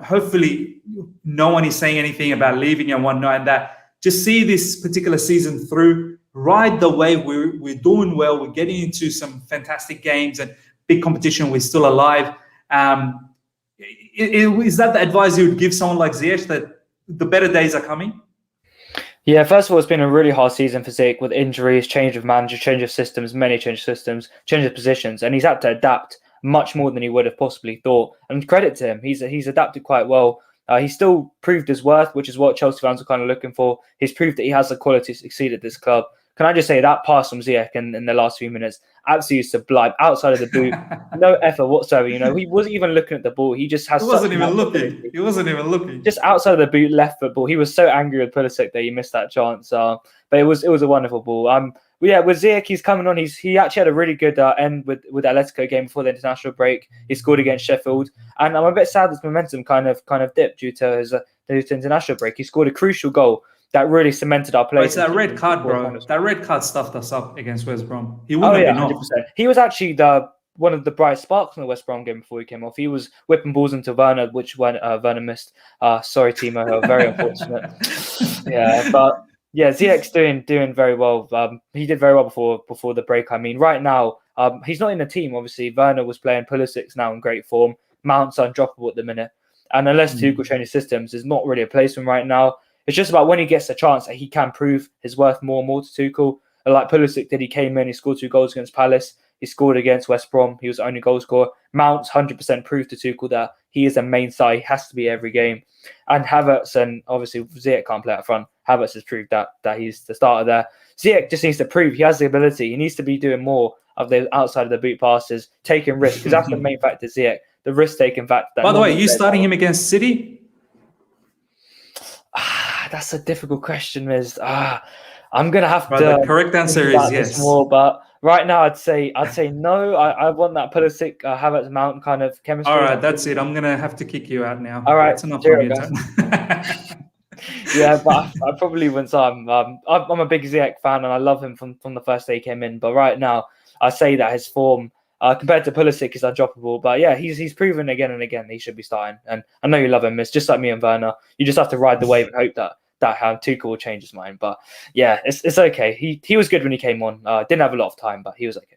hopefully no one is saying anything about leaving and whatnot, and that just see this particular season through, ride the wave. We're doing well. We're getting into some fantastic games and big competition. We're still alive. Is that the advice you would give someone like Ziyech, that the better days are coming? Yeah, first of all, it's been a really hard season for Ziyech with injuries, change of manager, change of systems, many change of systems, change of positions, and he's had to adapt much more than he would have possibly thought. And credit to him, he's adapted quite well. He's still proved his worth, which is what Chelsea fans are kind of looking for. He's proved that he has the quality to succeed at this club. Can I just say that pass from Ziyech in the last few minutes, absolutely sublime, outside of the boot, no effort whatsoever. He wasn't even looking at the ball. He just has. He wasn't even looking. Just outside of the boot, left foot ball. He was so angry with Pulisic that he missed that chance. But it was a wonderful ball. With Ziyech, he's coming on. He actually had a really good end with the Atletico game before the international break. He scored against Sheffield, and I'm a bit sad his momentum kind of dipped due to his international break. He scored a crucial goal that really cemented our place. It's that red card, bro. That red card stuffed us up against West Brom. He wouldn't have been off. 100%. He was actually one of the bright sparks in the West Brom game before he came off. He was whipping balls into Werner, which Werner missed. Sorry, Timo. Very unfortunate. Ziyech's doing very well. He did very well before the break. I mean, right now, he's not in the team. Obviously, Werner was playing. Pulisic's now in great form. Mount's undroppable at the minute. And unless Tuchel changes systems, there's not really a place for him right now. It's just about when he gets a chance that he can prove his worth more and more to Tuchel. Like Pulisic did, he came in, he scored 2 goals against Palace. He scored against West Brom. He was the only goal scorer. Mount's 100% proved to Tuchel that he is a main star. He has to be every game. And Havertz, and obviously Ziyech can't play up front. Havertz has proved that he's the starter there. Ziyech just needs to prove he has the ability. He needs to be doing more of the outside of the boot passes, taking risks, because that's the main factor, Ziyech. The risk-taking factor. By the way, are you starting him against City? That's a difficult question, Miz. I'm gonna have to. The correct answer is yes. More, but right now, I'd say no. I want that Pulisic, Havertz, Mount kind of chemistry. All right, that's it. I'm gonna have to kick you out now. All right, that's enough from you. Yeah, but I probably wouldn't say I'm a big Ziyech fan and I love him from the first day he came in. But right now, I say that his form compared to Pulisic is undroppable. But yeah, he's proven again and again he should be starting. And I know you love him. It's just like me and Werner. You just have to ride the wave and hope that Tuchel will change his mind. But yeah, it's okay. He was good when he came on. Didn't have a lot of time, but he was okay.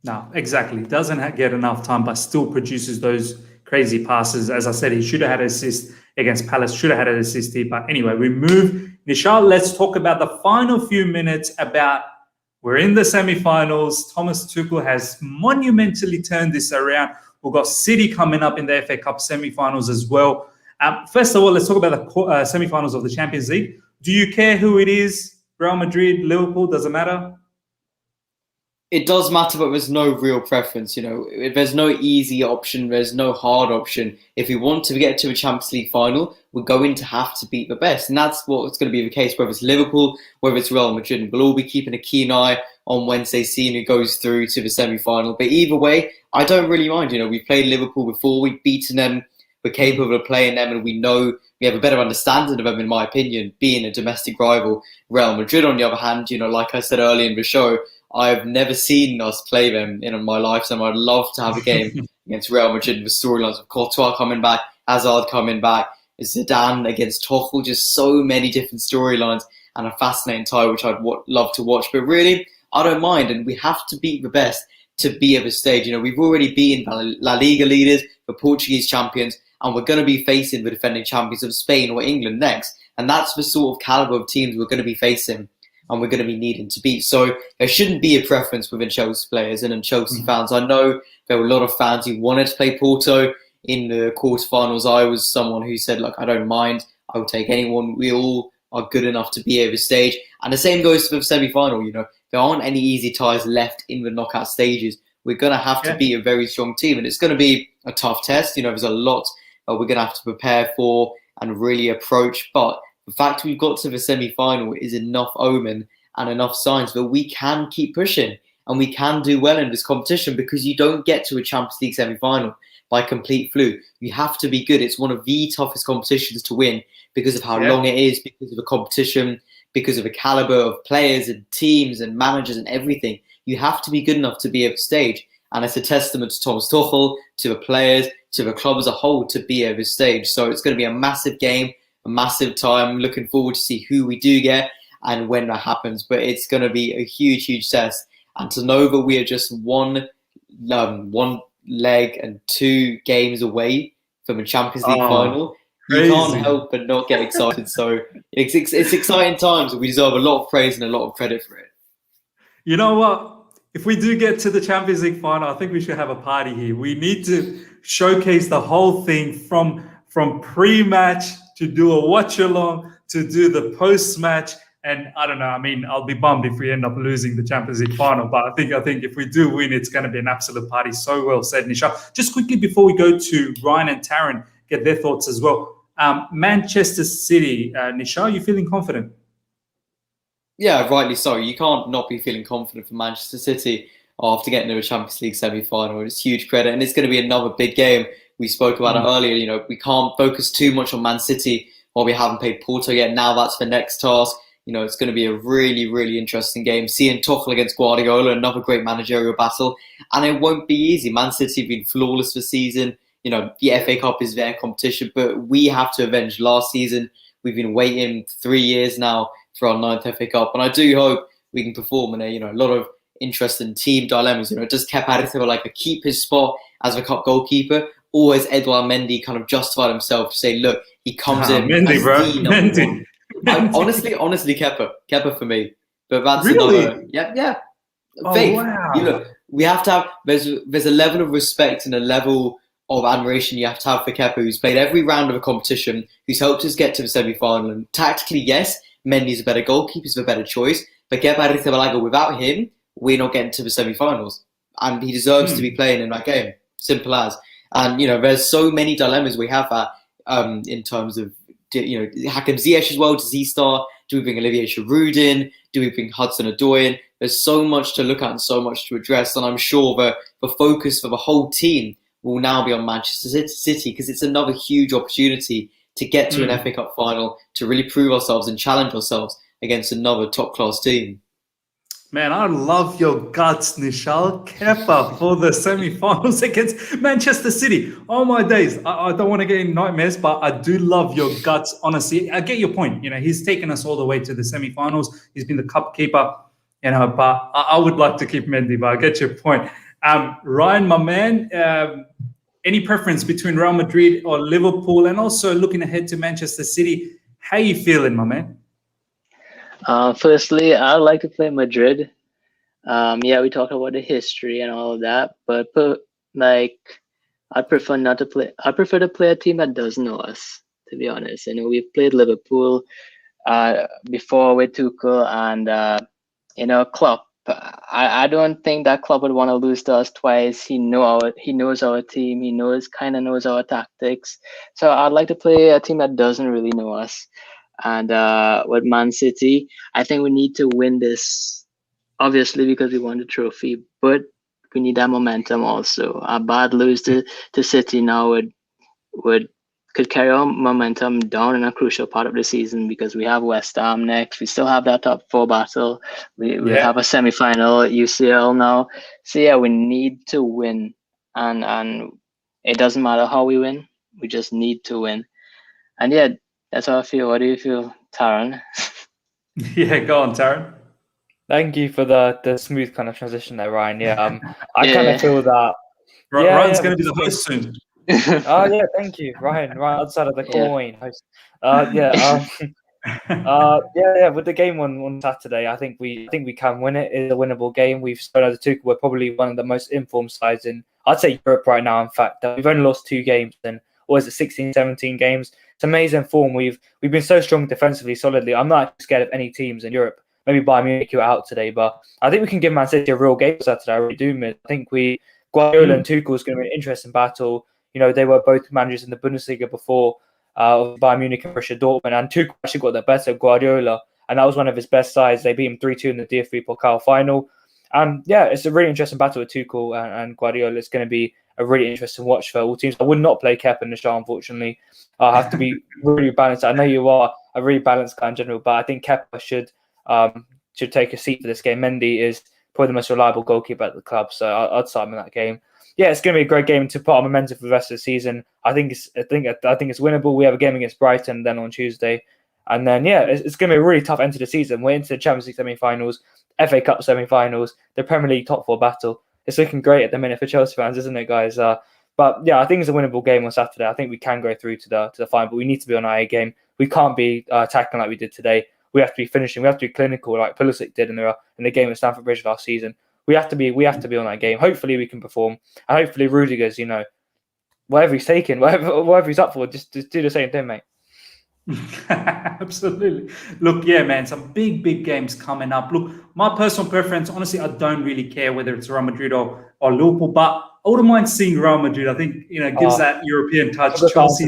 No, exactly. Doesn't get enough time, but still produces those crazy passes. As I said, he should have had an assist against Palace, should have had an assist here. But anyway, we move. Nischal, let's talk about the final few minutes about we're in the semi-finals. Thomas Tuchel has monumentally turned this around. We've got City coming up in the FA Cup semi-finals as well. First of all, let's talk about the semi-finals of the Champions League. Do you care who it is? Real Madrid, Liverpool, does it matter? It does matter, but there's no real preference. There's no easy option. There's no hard option. If we want to get to a Champions League final, we're going to have to beat the best. And that's what's going to be the case, whether it's Liverpool, whether it's Real Madrid. And we'll all be keeping a keen eye on Wednesday, seeing who goes through to the semi-final. But either way, I don't really mind. We've played Liverpool before. We've beaten them. We're capable of playing them. And we know we have a better understanding of them, in my opinion, being a domestic rival. Real Madrid, on the other hand, like I said earlier in the show, I've never seen us play them in my lifetime. I'd love to have a game against Real Madrid with storylines of Courtois coming back, Hazard coming back, Zidane against Tuchel, just so many different storylines and a fascinating tie, which I'd love to watch. But really, I don't mind, and we have to beat the best to be at the stage. We've already beaten La Liga leaders, the Portuguese champions, and we're going to be facing the defending champions of Spain or England next. And that's the sort of caliber of teams we're going to be facing and we're going to be needing to beat. So there shouldn't be a preference within Chelsea players and in Chelsea fans. I know there were a lot of fans who wanted to play Porto in the quarterfinals. I was someone who said, I don't mind. I will take anyone. We all are good enough to be at the stage. And the same goes for the semi-final. There aren't any easy ties left in the knockout stages. We're going to have to beat a very strong team. And it's going to be a tough test. There's a lot we're going to have to prepare for and really approach. But the fact we've got to the semi-final is enough omen and enough signs that we can keep pushing and we can do well in this competition, because you don't get to a Champions League semi-final by complete fluke. You have to be good. It's one of the toughest competitions to win because of how long it is, because of the competition, because of the caliber of players and teams and managers and everything. You have to be good enough to be at the stage. And it's a testament to Thomas Tuchel, to the players, to the club as a whole to be at this stage. So it's going to be a massive game, a massive time. Looking forward to see who we do get and when that happens. But it's going to be a huge, huge test. And to know that we are just one leg and 2 games away from a Champions League final, you can't help but not get excited. So it's exciting times, and we deserve a lot of praise and a lot of credit for it. You know what? If we do get to the Champions League final, I think we should have a party here. We need to showcase the whole thing from pre-match to do a watch-along to do the post-match. And I don't know, I'll be bummed if we end up losing the Champions League final. But I think if we do win, it's going to be an absolute party. So well said, Nischal. Just quickly before we go to Ryan and Taron, get their thoughts as well. Manchester City, Nischal, you feeling confident? Yeah, rightly so. You can't not be feeling confident for Manchester City after getting to a Champions League semi-final. It's huge credit, and it's going to be another big game. We spoke about it earlier. We can't focus too much on Man City while we haven't played Porto yet. Now that's the next task. It's going to be a really, really interesting game. Seeing Tuchel against Guardiola, another great managerial battle. And it won't be easy. Man City have been flawless this season. The FA Cup is their competition, but we have to avenge last season. We've been waiting 3 years now for our 9th FA Cup. And I do hope we can perform in a lot of interesting team dilemmas. Does Kepa Arrizabalaga keep his spot as the cup goalkeeper? Or has Edouard Mendy kind of justified himself to say, look, he comes in. Mendy, bro. Mendy. Honestly, Kepa for me. But that's really? Another. Yeah. Oh, Faith. wow. Look, we have to have. There's a level of respect and a level of admiration you have to have for Kepa, who's played every round of a competition, who's helped us get to the semi-final. And tactically, yes, Mendy's a better goalkeeper, he's a better choice. But Kepa Arrizabalaga, without him, we're not getting to the semi-finals, and he deserves to be playing in that game. Simple as. And there's so many dilemmas we have in terms of. Hakim Ziyech as well. Does he start? Do we bring Olivier Giroud in? Do we bring Hudson-Odoi in? There's so much to look at and so much to address. And I'm sure the focus for the whole team will now be on Manchester City, because it's another huge opportunity to get to an FA Cup final, to really prove ourselves and challenge ourselves against another top-class team. Man, I love your guts, Nischal. Kepa for the semi-finals against Manchester City. Oh my days. I don't want to get in nightmares, but I do love your guts, honestly. I get your point. You know, he's taken us all the way to the semi-finals. He's been the cup keeper, you know, but I would like to keep Mehdi, but I get your point. Ryan, my man, any preference between Real Madrid or Liverpool, and also looking ahead to Manchester City? How you feeling, my man? Firstly, I'd like to play Madrid. Yeah, we talked about the history and all of that, but I prefer not to play. I prefer to play a team that doesn't know us. To be honest, you know, we've played Liverpool before with Tuchel and you know, Klopp. I don't think that Klopp would want to lose to us twice. He knows our team. He knows our tactics. So I'd like to play a team that doesn't really know us. And with Man City, I think we need to win this, obviously, because we won the trophy, but we need that momentum also. A bad lose to City now could carry our momentum down in a crucial part of the season, because we have West Ham next. We still have that top 4 battle. We have a semi-final UCL now. So yeah, we need to win, and it doesn't matter how we win. We just need to win. And yeah, that's how I feel. What do you feel, Taron? Yeah, go on, Taron. Thank you for the smooth kind of transition there, Ryan. Yeah, I kind of feel that. Ryan's going to be the host soon. Oh yeah, thank you, Ryan. Right outside of the coin. Host. With the game on Saturday, I think we can win it. It's a winnable game. We've shown as a Tuchel, we're probably one of the most informed sides in, I'd say, Europe right now. In fact, we've only lost 2 games in, or is it 16, 17 games? It's amazing form. We've been so strong defensively, solidly. I'm not scared of any teams in Europe. Maybe Bayern Munich you out today, but I think we can give Man City a real game Saturday. I really do. I think Guardiola and Tuchel is going to be an interesting battle. You know, they were both managers in the Bundesliga before Bayern Munich and Borussia Dortmund, and Tuchel actually got the better of Guardiola, and that was one of his best sides. They beat him 3-2 in the DFB Pokal final. Yeah, it's a really interesting battle with Tuchel and Guardiola. It's going to be a really interesting watch for all teams. I would not play Kepa in the show, unfortunately. I have to be really balanced. I know you are a really balanced guy in general, but I think Kepa should take a seat for this game. Mendy is probably the most reliable goalkeeper at the club, so I'd start him in that game. Yeah, it's going to be a great game to put on momentum for the rest of the season. I think it's winnable. We have a game against Brighton then on Tuesday, and then it's going to be a really tough end to the season. We're into the Champions League semi-finals, FA Cup semi-finals, the Premier League top 4 battle. It's looking great at the minute for Chelsea fans, isn't it, guys? But yeah, I think it's a winnable game on Saturday. I think we can go through to the final, but we need to be on our A game. We can't be tackling like we did today. We have to be finishing. We have to be clinical, like Pulisic did in the game at Stamford Bridge last season. We have to be on that game. Hopefully, we can perform, and hopefully, Rudiger's, you know, whatever he's taking, whatever he's up for, just do the same thing, mate. Absolutely. Look, yeah, man, some big games coming up. Look, my personal preference, honestly, I don't really care whether it's Real Madrid or Liverpool, but I wouldn't mind seeing Real Madrid. I think, you know, it gives that European touch. Chelsea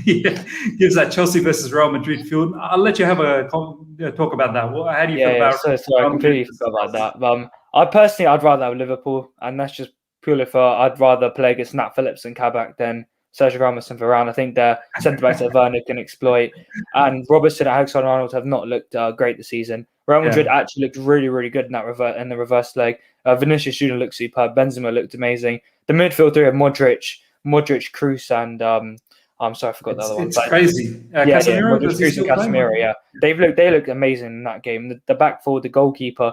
gives that Chelsea versus Real Madrid feel. I'll let you have a talk about that. How do you feel about it? So I completely forgot about that. I'd rather have Liverpool, and that's just purely for I'd rather play against Nat Phillips and Kabak than Sergio Ramos and Varane. I think their centre-backs that Werner can exploit, and Robertson and Alexander-Arnold have not looked great this season. Real Madrid actually looked really, really good in the reverse leg. Vinicius Junior looked superb. Benzema looked amazing. The midfield three of Modric, Kroos, and I'm sorry, I forgot the other one. It's crazy. Casemiro, Kroos and Casemiro. Yeah, they looked amazing in that game. The back four, the goalkeeper,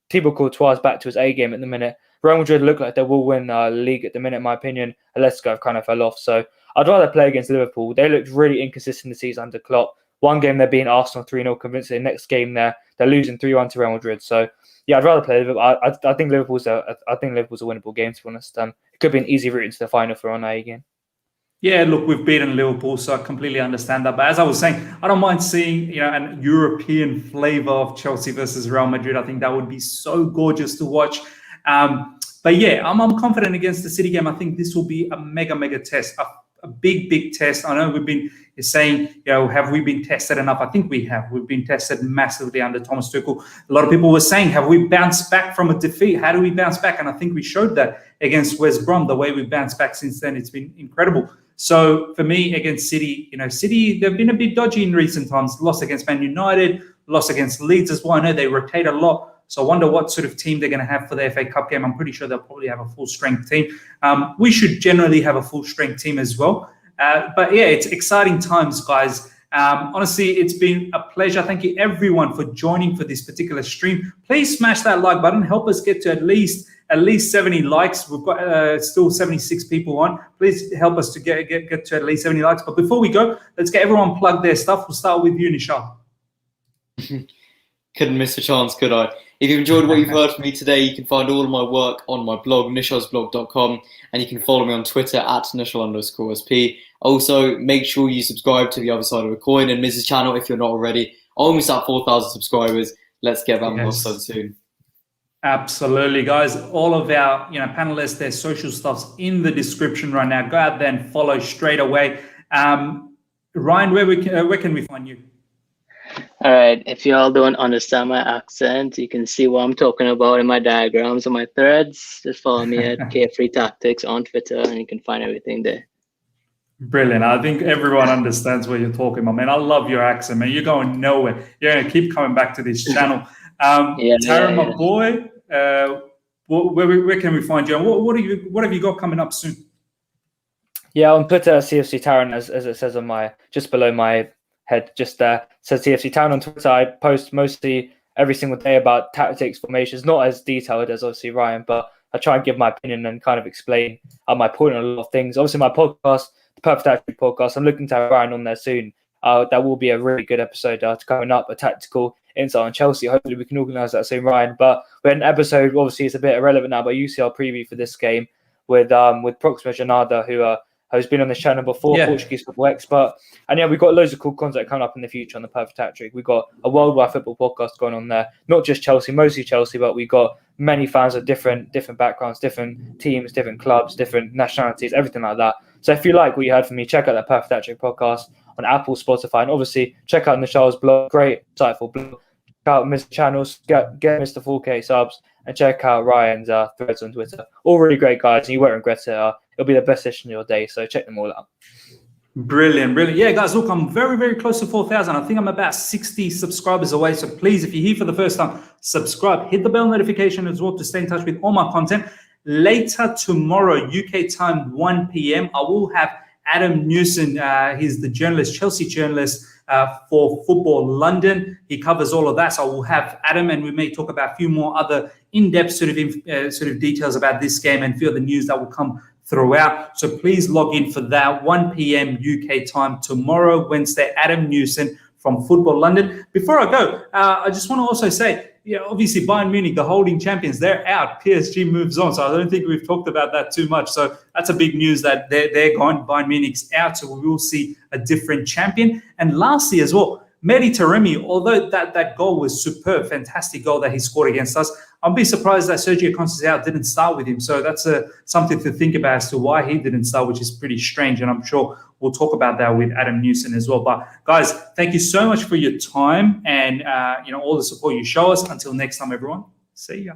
Thibaut Courtois is back to his A game at the minute. Real Madrid look like they will win the league at the minute, in my opinion. Atletico kind of fell off. So I'd rather play against Liverpool. They looked really inconsistent this season under Klopp. One game they're beating Arsenal 3-0 convincingly. Next game they're losing 3-1 to Real Madrid. So yeah, I'd rather play Liverpool. I think Liverpool's a winnable game, to be honest. It could be an easy route into the final for an A again. Yeah, look, we've beaten Liverpool, so I completely understand that. But as I was saying, I don't mind seeing, you know, an European flavor of Chelsea versus Real Madrid. I think that would be so gorgeous to watch. But yeah, I'm confident against the City game. I think this will be a mega test, a big test. I know we've been saying, you know, have we been tested enough? I think we have. We've been tested massively under Thomas Tuchel. A lot of people were saying, have we bounced back from a defeat? How do we bounce back? And I think we showed that against West Brom. The way we bounced back since then, it's been incredible. So for me, against City, City, they've been a bit dodgy in recent times. Lost against Man United, lost against Leeds as well. I know they rotate a lot. So I wonder what sort of team they're going to have for the FA Cup game. I'm pretty sure they'll probably have a full-strength team. We should generally have a full-strength team as well. But yeah, it's exciting times, guys. Honestly, it's been a pleasure. Thank you, everyone, for joining for this particular stream. Please smash that like button. Help us get to at least 70 likes. We've got still 76 people on. Please help us to get to at least 70 likes. But before we go, let's get everyone plug their stuff. We'll start with you, Nischal. Couldn't miss a chance, could I? If you've enjoyed what you've heard from me today, you can find all of my work on my blog, nishalsblog.com, and you can follow me on Twitter at Nischal_SP. Also, make sure you subscribe to The Other Side of the Coin and Mrs. channel if you're not already. Almost at 4,000 subscribers. Let's get that milestone soon. Absolutely, guys. All of our panelists, their social stuff's in the description right now. Go out there and follow straight away. Ryan, where can we find you? All right, if you all don't understand my accent, you can see what I'm talking about in my diagrams and my threads. Just follow me at Carefree Tactics on Twitter, and you can find everything there. Brilliant. I think everyone understands what you're talking about, man. I love your accent, man. You're going nowhere. You're going to keep coming back to this channel. Taron, my boy, where can we find you? And what have you got coming up soon? Yeah, on Twitter, CFC Taron, as it says on just below my head, just says CFC Taron on Twitter. I post mostly every single day about tactics, formations, not as detailed as obviously Ryan, but I try and give my opinion and kind of explain my point on a lot of things. Obviously, my podcast, the Perfect Tactics podcast, I'm looking to have Ryan on there soon. That will be a really good episode coming up, a tactical insight on Chelsea. Hopefully we can organise that soon, Ryan. But we had an episode, obviously it's a bit irrelevant now, but UCL preview for this game with Proxima Janada, who has been on this channel before, Portuguese football expert. And yeah, we've got loads of cool content coming up in the future on the Perfect Tactic. We've got a worldwide football podcast going on there, not just Chelsea, mostly Chelsea, but we've got many fans of different backgrounds, different teams, different clubs, different nationalities, everything like that. So if you like what you heard from me, check out that Perfect Tactic podcast on Apple, Spotify, and obviously check out Nishal's blog, great, insightful blog. Check out Mr. Channels, get Mr. 4K subs, and check out Ryan's threads on Twitter. All really great guys, and you won't regret it. It'll be the best session of your day, so check them all out. Brilliant. Yeah, guys, look, I'm very, very close to 4,000. I think I'm about 60 subscribers away. So please, if you're here for the first time, subscribe, hit the bell notification as well to stay in touch with all my content. Later tomorrow, UK time, 1 p.m., I will have Adam Newson. He's the journalist, Chelsea journalist for Football London. He covers all of that. So I will have Adam, and we may talk about a few more other in-depth sort of details about this game and a few of the news that will come throughout. So please log in for that, 1 p.m. UK time tomorrow, Wednesday. Adam Newson from Football London. Before I go, I just want to also say, obviously Bayern Munich, the holding champions, they're out. PSG moves on. So I don't think we've talked about that too much. So that's a big news that they're gone. Bayern Munich's out. So we will see a different champion. And lastly as well, Mehdi Taremi, although that goal was superb, fantastic goal that he scored against us, I'll be surprised that Sergio Conceição didn't start with him. So that's something to think about as to why he didn't start, which is pretty strange. And I'm sure we'll talk about that with Adam Newson as well. But guys, thank you so much for your time and all the support you show us. Until next time, everyone. See ya.